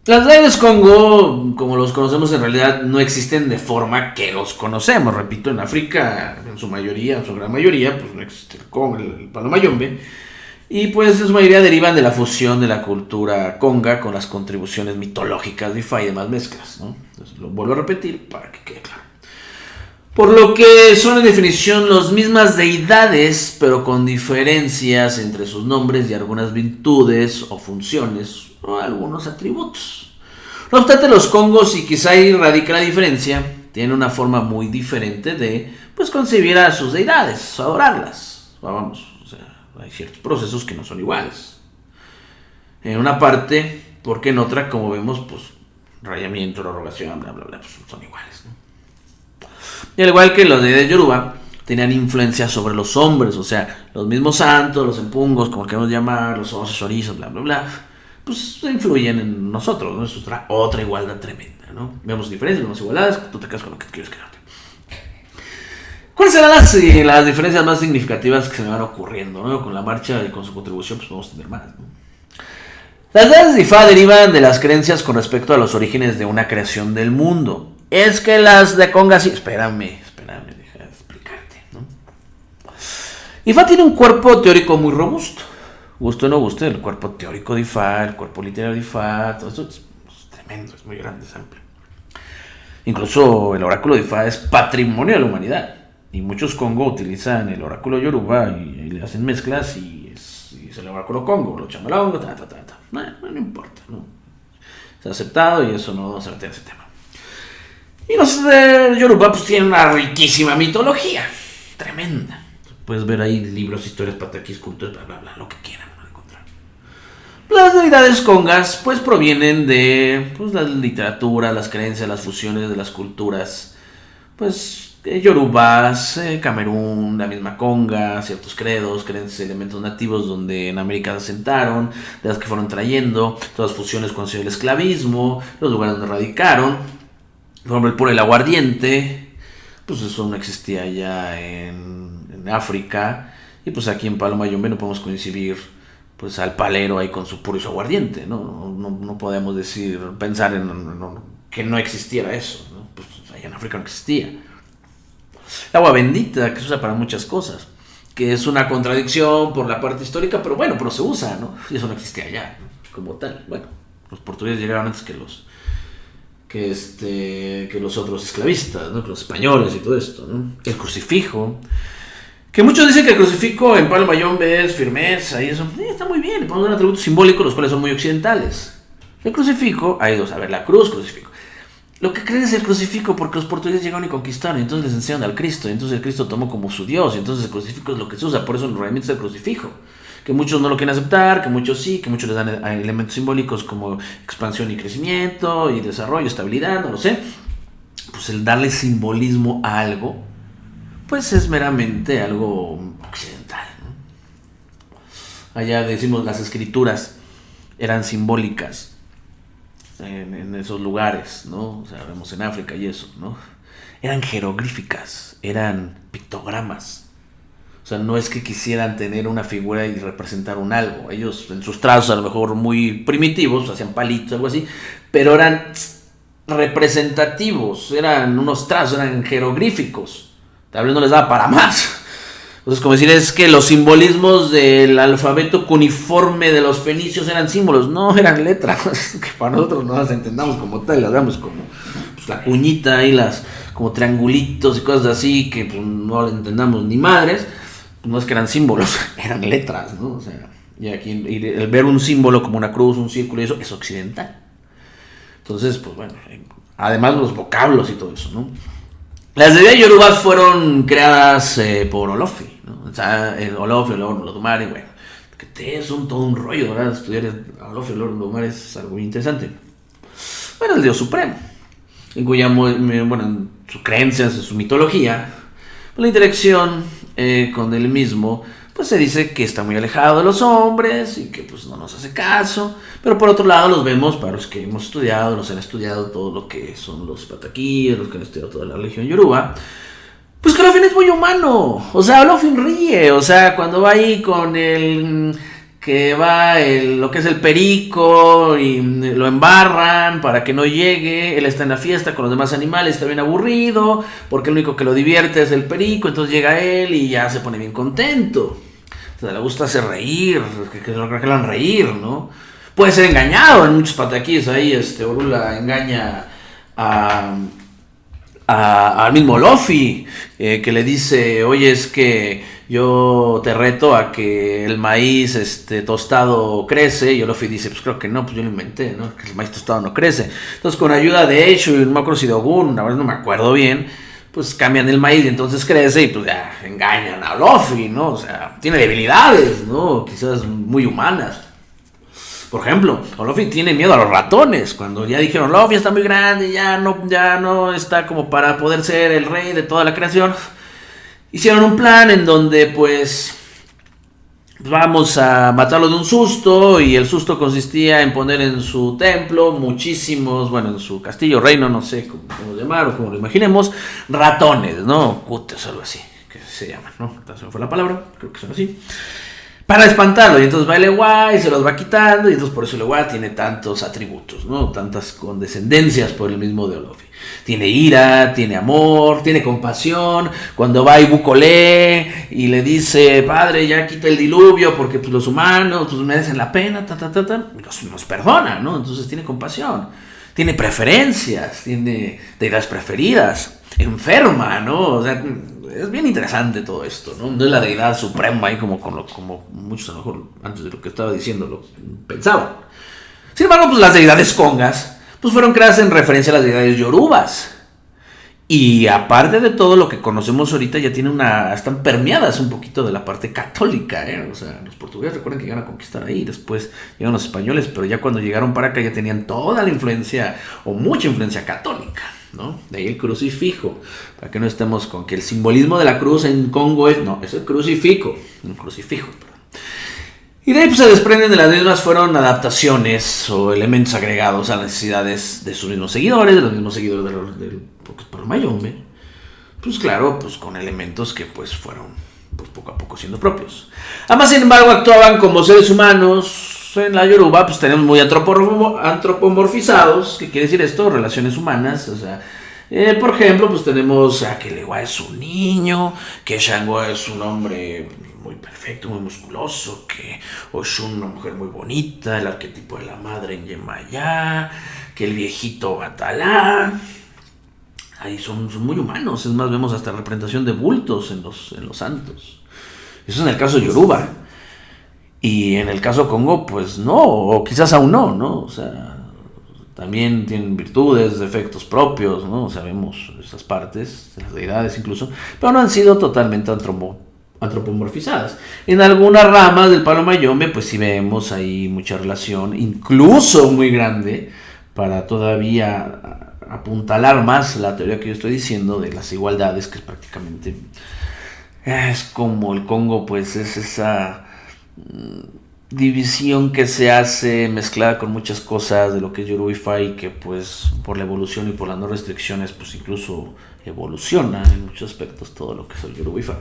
Las redes congo, como los conocemos en realidad, no existen de forma que los conocemos, repito, en África, en su mayoría, en su gran mayoría, pues no existe el palo mayombe. Y pues en su mayoría derivan de la fusión de la cultura conga con las contribuciones mitológicas de Ifa y demás mezclas, ¿no? Entonces lo vuelvo a repetir para que quede claro. Por lo que son en definición las mismas deidades, pero con diferencias entre sus nombres y algunas virtudes o funciones o algunos atributos. No obstante, los congos, y quizá ahí radica la diferencia, tienen una forma muy diferente de pues concebir a sus deidades, adorarlas. Vamos. Hay ciertos procesos que no son iguales. En una parte, porque en otra, como vemos, pues rayamiento, la rogación, bla, bla, bla, pues son iguales, ¿no? Y al igual que los de Yoruba, tenían influencia sobre los hombres, o sea, los mismos santos, los empungos, como queremos llamar, los osos, chorizos, bla, bla, bla, pues influyen en nosotros, ¿no? Eso es otra igualdad tremenda, ¿no? Vemos diferencias, vemos igualdades, tú te quedas con lo que quieres quedarte. ¿Cuáles serán las diferencias más significativas que se me van ocurriendo, ¿no? Con la marcha y con su contribución, pues vamos a tener más, ¿no? Las deidades de Ifá derivan de las creencias con respecto a los orígenes de una creación del mundo. Es que las de Conga sí... Espérame, deja de explicarte, ¿no? Ifá tiene un cuerpo teórico muy robusto. Guste o no guste, el cuerpo teórico de Ifá, el cuerpo literario de Ifá, todo eso es tremendo, es muy grande, es amplio. Incluso el oráculo de Ifá es patrimonio de la humanidad. Y muchos Congo utilizan el oráculo Yoruba y le hacen mezclas y es el oráculo Congo, lo chamalongo, no importa, ¿no? Se ha aceptado y eso no vamos a meter en ese tema. Y los de Yoruba pues tienen una riquísima mitología, tremenda. Puedes ver ahí libros, historias, pataquis, cultos, bla, bla, bla, lo que quieran van a encontrar. Las deidades congas pues provienen de pues, la literatura, las creencias, las fusiones de las culturas, pues yorubás, Camerún, la misma Conga, ciertos credos, creencias, elementos nativos donde en América se asentaron, de las que fueron trayendo, todas fusiones con el esclavismo, los lugares donde radicaron, por ejemplo el puro el aguardiente, pues eso no existía ya en África, y pues aquí en Palo Mayombe no podemos coincidir pues al palero ahí con su puro y su aguardiente, no podemos pensar en que no existiera eso, ¿no? Pues allá en África no existía. El agua bendita, que se usa para muchas cosas, que es una contradicción por la parte histórica, pero bueno, pero se usa, ¿no? Y eso no existía allá, ¿no? Como tal. Bueno, los portugueses llegaron antes que los otros esclavistas, ¿no? Que los españoles y todo esto, ¿no? El crucifijo, que muchos dicen que el crucifijo en Palo Mayombe es firmeza y eso, está muy bien, le ponemos un atributo simbólico, los cuales son muy occidentales. El crucifijo, hay dos, la cruz, crucifijo. Lo que creen es el crucifijo porque los portugueses llegaron y conquistaron y entonces les enseñaron al Cristo y entonces el Cristo tomó como su Dios y entonces el crucifijo es lo que se usa, por eso realmente es el crucifijo, que muchos no lo quieren aceptar, que muchos sí, que muchos les dan elementos simbólicos como expansión y crecimiento y desarrollo, estabilidad, no lo sé. Pues el darle simbolismo a algo pues es meramente algo occidental, ¿no? Allá decimos las escrituras eran simbólicas en esos lugares, ¿no? O sea, vemos en África y eso, ¿no? Eran jeroglíficas, eran pictogramas. O sea, no es que quisieran tener una figura y representar un algo. Ellos en sus trazos a lo mejor muy primitivos, hacían palitos, algo así, pero eran representativos, eran unos trazos, eran jeroglíficos. Tal vez no les daba para más. Entonces, como decir, es que los simbolismos del alfabeto cuneiforme de los fenicios eran símbolos, no eran letras, que para nosotros no las entendamos como tal, las damos como pues, la cuñita y las como triangulitos y cosas así, que pues, no las entendamos ni madres, no es que eran símbolos, eran letras, ¿no? O sea, y aquí el ver un símbolo como una cruz, un círculo y eso es occidental. Entonces, pues bueno, además los vocablos y todo eso, ¿no? Las deidades yorubas fueron creadas por Olofi, ¿no? O sea, Olofi, Olodumare, bueno, que es todo un rollo, ¿verdad? Estudiar Olofi, Olodumare es algo muy interesante. Bueno, el Dios Supremo, en cuya, bueno, en sus creencias, en su mitología, la interacción con él mismo, pues se dice que está muy alejado de los hombres y que pues no nos hace caso, pero por otro lado los vemos para los que hemos estudiado, los han estudiado todo lo que son los pataquíes, los que han estudiado toda la religión yoruba, pues que Olofin es muy humano, o sea, Olofin ríe, o sea, cuando va ahí con lo que es el perico y lo embarran para que no llegue, él está en la fiesta con los demás animales, está bien aburrido, porque el único que lo divierte es el perico, entonces llega él y ya se pone bien contento. O sea, le gusta hacer reír, que lo hagan reír, ¿no? Puede ser engañado en muchos pataquíes ahí, Orula engaña al mismo Lofi, que le dice, oye, es que yo te reto a que el maíz tostado crece, y Lofi dice, pues creo que no, pues yo lo inventé, ¿no? Que el maíz tostado no crece. Entonces con ayuda de Eshu y no me acuerdo si de Ogun, la verdad no me acuerdo bien, pues cambian el maíz y entonces crece y pues ya engañan a Luffy, ¿no? O sea, tiene debilidades, ¿no? Quizás muy humanas. Por ejemplo, Luffy tiene miedo a los ratones. Cuando ya dijeron, Luffy está muy grande, ya no está como para poder ser el rey de toda la creación. hicieron un plan en donde pues vamos a matarlo de un susto, y el susto consistía en poner en su templo muchísimos, bueno, en su castillo, reino, no sé cómo llamar o cómo lo imaginemos, ratones, ¿no? Cutes o algo así, que se llaman, ¿no? Entonces me fue la palabra, creo que son así. Para espantarlo, y entonces va el Ewa y se los va quitando, y entonces por eso el Ewa tiene tantos atributos, ¿no? Tantas condescendencias por el mismo de Olofi. Tiene ira, tiene amor, tiene compasión. Cuando va Ibucolé y le padre, ya quita el diluvio porque pues, los humanos pues, merecen la pena, los perdona, ¿no? Entonces tiene compasión, tiene preferencias, tiene deidades preferidas, enferma, ¿no? O sea, es bien interesante todo esto, ¿no? No es la deidad suprema ahí como muchos a lo mejor antes de lo que estaba diciendo lo pensaban. Sin embargo, pues las deidades congas pues fueron creadas en referencia a las deidades yorubas. Y aparte de todo lo que conocemos ahorita ya están permeadas un poquito de la parte católica, ¿eh? O sea, los portugueses recuerden que llegaron a conquistar ahí, después llegaron los españoles, pero ya cuando llegaron para acá ya tenían toda la influencia o mucha influencia católica, ¿no? De ahí el crucifijo, para que no estemos con que el simbolismo de la cruz en Congo es el crucifijo, un crucifijo, perdón. Y de ahí pues, se desprenden de las mismas, fueron adaptaciones o elementos agregados a las necesidades de sus mismos seguidores, de los mismos seguidores del Palo Mayombe. Pues claro, pues con elementos que pues fueron pues, poco a poco siendo propios. Además, sin embargo, actuaban como seres humanos. En la Yoruba pues tenemos muy antropomorfizados. ¿Qué quiere decir esto? Relaciones humanas, o sea... por ejemplo, pues tenemos que el Ewa es un niño, que Shango es un hombre muy perfecto, muy musculoso, que Oshun una mujer muy bonita, el arquetipo de la madre en Yemayá, que el viejito Batalá. Ahí son muy humanos, es más, vemos hasta representación de bultos en los santos. Eso es en el caso Yoruba. Y en el caso Congo, pues no, o quizás aún no, o sea... También tienen virtudes, defectos propios, ¿no? O sea, vemos esas partes, las deidades incluso, pero no han sido totalmente antropomorfizadas. En algunas ramas del Palo Mayombe, pues sí vemos ahí mucha relación, incluso muy grande, para todavía apuntalar más la teoría que yo estoy diciendo de las igualdades, que es prácticamente... Es como el Congo, pues es esa... división que se hace mezclada con muchas cosas de lo que es Yoruba y que pues por la evolución y por las no restricciones pues incluso evoluciona en muchos aspectos todo lo que es el Yoruba.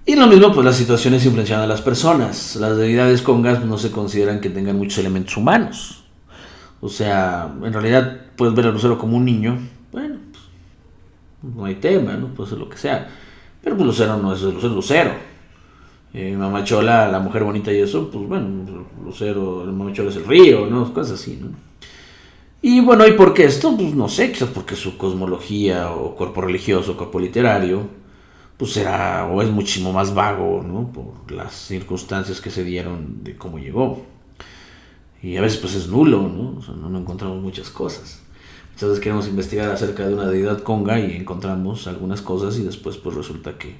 Y lo mismo pues las situaciones influencian a las personas. Las deidades congas no se consideran que tengan muchos elementos humanos. O sea, en realidad puedes ver al lucero como un niño, bueno, pues, no hay tema, ¿no? Puede ser lo que sea. Pero pues lucero no es lucero. Mamachola, la mujer bonita y eso, pues bueno, Lucero, el Mamachola es el río, ¿no? Cosas así, ¿no? Y bueno, ¿y por qué esto? Pues no sé, quizás porque su cosmología o cuerpo religioso, cuerpo literario, pues era o es muchísimo más vago, ¿no? Por las circunstancias que se dieron de cómo llegó. Y a veces pues es nulo, ¿no? O sea, no encontramos muchas cosas. Muchas veces queremos investigar acerca de una deidad conga y encontramos algunas cosas y después pues resulta que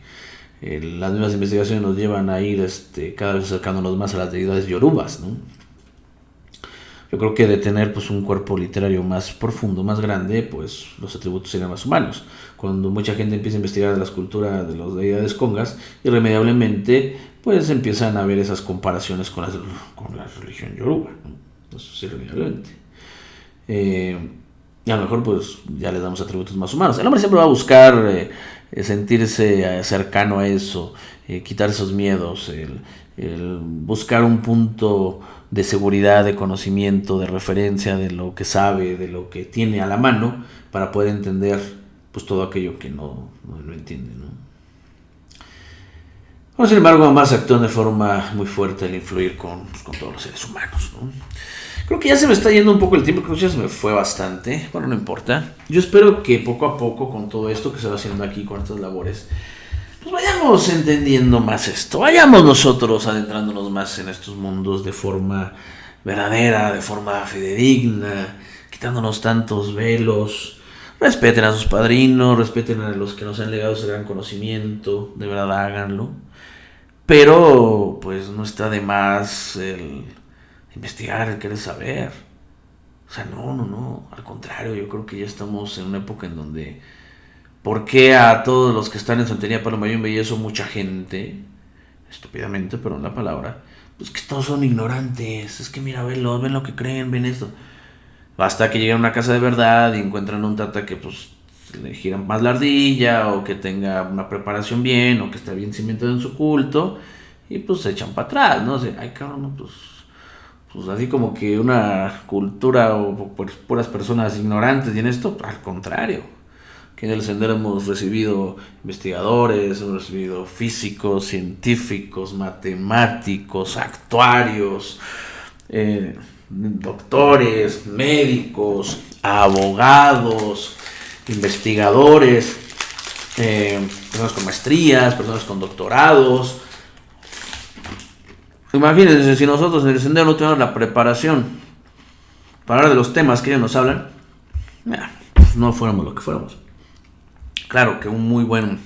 las mismas investigaciones nos llevan a ir cada vez acercándonos más a las deidades yorubas, ¿no? Yo creo que de tener pues, un cuerpo literario más profundo, más grande, pues los atributos serían más humanos. Cuando mucha gente empieza a investigar de la escultura de las deidades congas, irremediablemente pues empiezan a ver esas comparaciones con la religión yoruba, ¿no? Eso es irremediablemente. Y a lo mejor pues ya les damos atributos más humanos. El hombre siempre va a buscar sentirse cercano a eso, quitar esos miedos, el buscar un punto de seguridad, de conocimiento, de referencia de lo que sabe, de lo que tiene a la mano para poder entender pues todo aquello que no entiende, ¿no? Bueno, sin embargo, además actúan de forma muy fuerte al influir con todos los seres humanos, ¿no? Creo que ya se me está yendo un poco el tiempo, creo que ya se me fue bastante. Bueno, no importa. Yo espero que poco a poco, con todo esto que se va haciendo aquí, con estas labores, pues vayamos entendiendo más esto. Vayamos nosotros adentrándonos más en estos mundos de forma verdadera, de forma fidedigna, quitándonos tantos velos. Respeten a sus padrinos, respeten a los que nos han legado ese gran conocimiento, de verdad háganlo. Pero, pues no está de más el investigar, el querer saber. O sea, no, al contrario, yo creo que ya estamos en una época en donde ¿Por qué a todos los que están en Santería, Palo Mayombe y eso, mucha gente, estúpidamente, perdón la palabra, pues que todos son ignorantes? Es que mira, ven lo que creen, ven esto. Basta que lleguen a una casa de verdad y encuentran un tata que pues le giran más la ardilla, o que tenga una preparación bien, o que esté bien cimentado en su culto, y pues se echan para atrás, ¿no? O sea, ay, cabrón, no, pues así como que una cultura o pues, puras personas ignorantes, y en esto, al contrario. Que en el sendero hemos recibido investigadores, hemos recibido físicos, científicos, matemáticos, actuarios, doctores, médicos, abogados, investigadores, personas con maestrías, personas con doctorados. Imagínense, si nosotros en el sendero no tenemos la preparación para hablar de los temas que ellos nos hablan, pues no fuéramos lo que fuéramos. Claro que un muy buen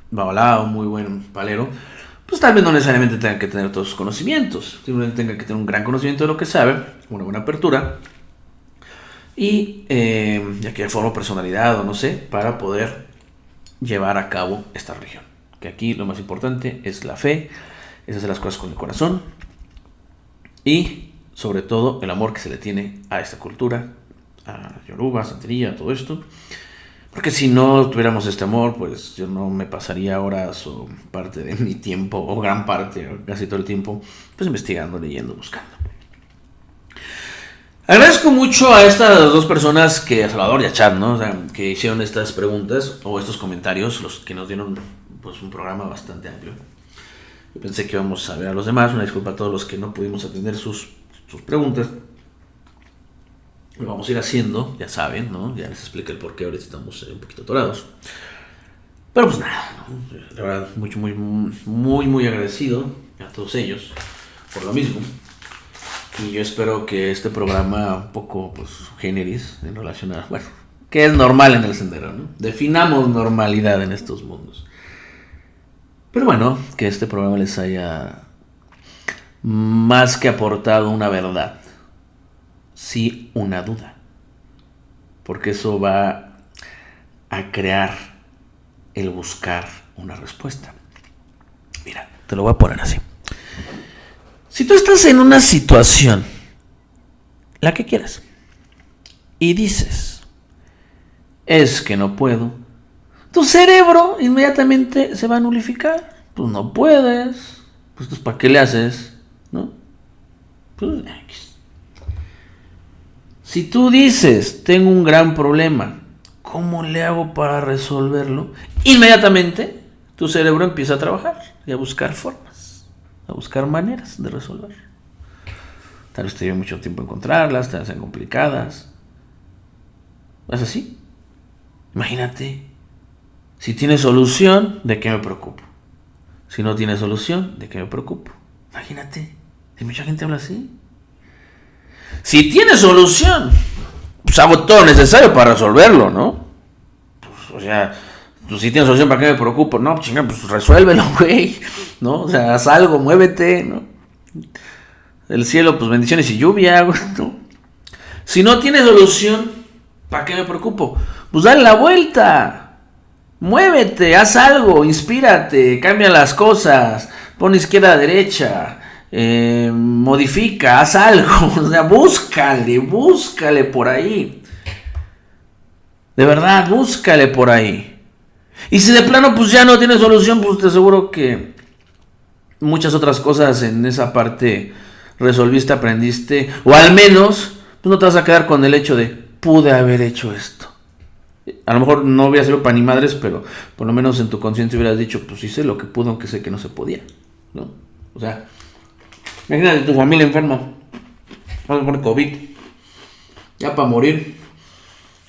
babalao, un muy buen palero, pues tal vez no necesariamente tenga que tener todos sus conocimientos, simplemente tenga que tener un gran conocimiento de lo que sabe, una buena apertura, y ya que forma personalidad o no sé, para poder llevar a cabo esta religión. Que aquí lo más importante es la fe, es hacer las cosas con el corazón, y sobre todo el amor que se le tiene a esta cultura, a Yoruba, Santería, todo esto. Porque si no tuviéramos este amor, pues yo no me pasaría horas o parte de mi tiempo, o gran parte, o casi todo el tiempo, pues investigando, leyendo, buscando. Agradezco mucho a estas dos personas, a Salvador y a Chad, ¿no? O sea, que hicieron estas preguntas o estos comentarios, los que nos dieron pues un programa bastante amplio. Yo pensé que íbamos a ver a los demás, una disculpa a todos los que no pudimos atender sus preguntas. Lo vamos a ir haciendo, ya saben, ¿no? Ya les expliqué el por qué ahorita estamos un poquito atorados. Pero pues nada, ¿no? La verdad, muy agradecido a todos ellos por lo mismo. Y yo espero que este programa un poco, pues, generis en relación a, bueno, que es normal en el sendero, ¿no? Definamos normalidad en estos mundos. Pero bueno, que este programa les haya más que aportado una verdad, sí una duda, porque eso va a crear el buscar una respuesta. Mira, te lo voy a poner así. Si tú estás en una situación, la que quieras, y dices, es que no puedo, tu cerebro inmediatamente se va a nulificar. Pues no puedes, pues ¿para qué le haces? ¿No? Pues si tú dices, tengo un gran problema, ¿cómo le hago para resolverlo? Inmediatamente tu cerebro empieza a trabajar y a buscar formas, a buscar maneras de resolver. Tal vez te lleve mucho tiempo encontrarlas, tal vez sean complicadas. ¿Es así? Imagínate, si tiene solución, ¿de qué me preocupo? Si no tiene solución, ¿de qué me preocupo? Imagínate, si mucha gente habla así. Si tiene solución, pues hago todo lo necesario para resolverlo, ¿no? Pues, o sea, pues si tiene solución, ¿para qué me preocupo? No, chinga, pues resuélvelo, güey, ¿no? O sea, haz algo, muévete, ¿no? El cielo, pues bendiciones y lluvia, güey, ¿no? Si no tiene solución, ¿para qué me preocupo? Pues dale la vuelta, muévete, haz algo, inspírate, cambia las cosas, pon izquierda a derecha, modifica, haz algo, o sea, búscale por ahí. De verdad, búscale por ahí. Y si de plano pues ya no tiene solución, pues te aseguro que muchas otras cosas en esa parte resolviste, aprendiste, o al menos pues no te vas a quedar con el hecho de pude haber hecho esto. A lo mejor no hubiera sido para ni madres, pero por lo menos en tu conciencia hubieras dicho, pues hice lo que pude, aunque sé que no se podía, ¿no? O sea, imagínate tu familia enferma, vas a poner COVID, ya para morir.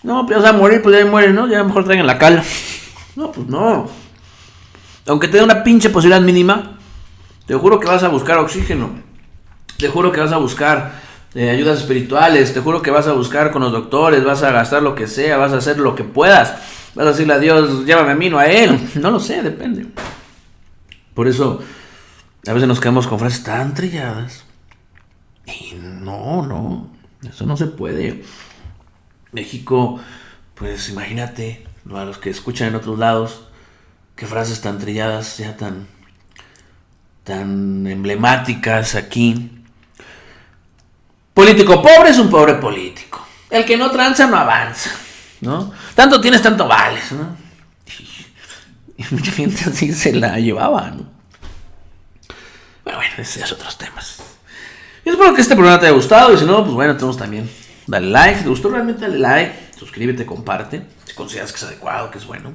No, pues ya morir, pues ya muere, ¿no? Ya mejor traigan la cal. No, pues no. Aunque te dé una pinche posibilidad mínima, te juro que vas a buscar oxígeno. Te juro que vas a buscar ayudas espirituales. Te juro que vas a buscar con los doctores. Vas a gastar lo que sea. Vas a hacer lo que puedas. Vas a decirle a Dios, llévame a mí, no a él. No lo sé, depende. Por eso, a veces nos quedamos con frases tan trilladas. Y no, eso no se puede. México, pues imagínate, no a los que escuchan en otros lados, qué frases tan trilladas, ya tan emblemáticas aquí. Político pobre es un pobre político. El que no tranza no avanza, ¿no? Tanto tienes, tanto vales, ¿no? Y mucha gente así se la llevaba, ¿no? Bueno, esos son otros temas. Yo espero que este programa te haya gustado. Y si no, pues bueno, tenemos también. Dale like. Si te gustó realmente, dale like. Suscríbete, comparte. Si consideras que es adecuado, que es bueno.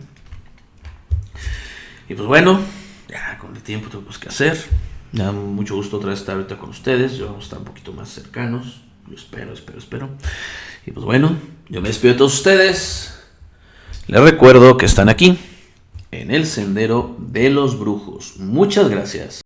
Y pues bueno, ya con el tiempo tenemos que hacer. Me da mucho gusto otra vez estar ahorita con ustedes. Yo vamos a estar un poquito más cercanos. Yo espero. Y pues bueno, yo me despido de todos ustedes. Les recuerdo que están aquí, en el Sendero de los Brujos. Muchas gracias.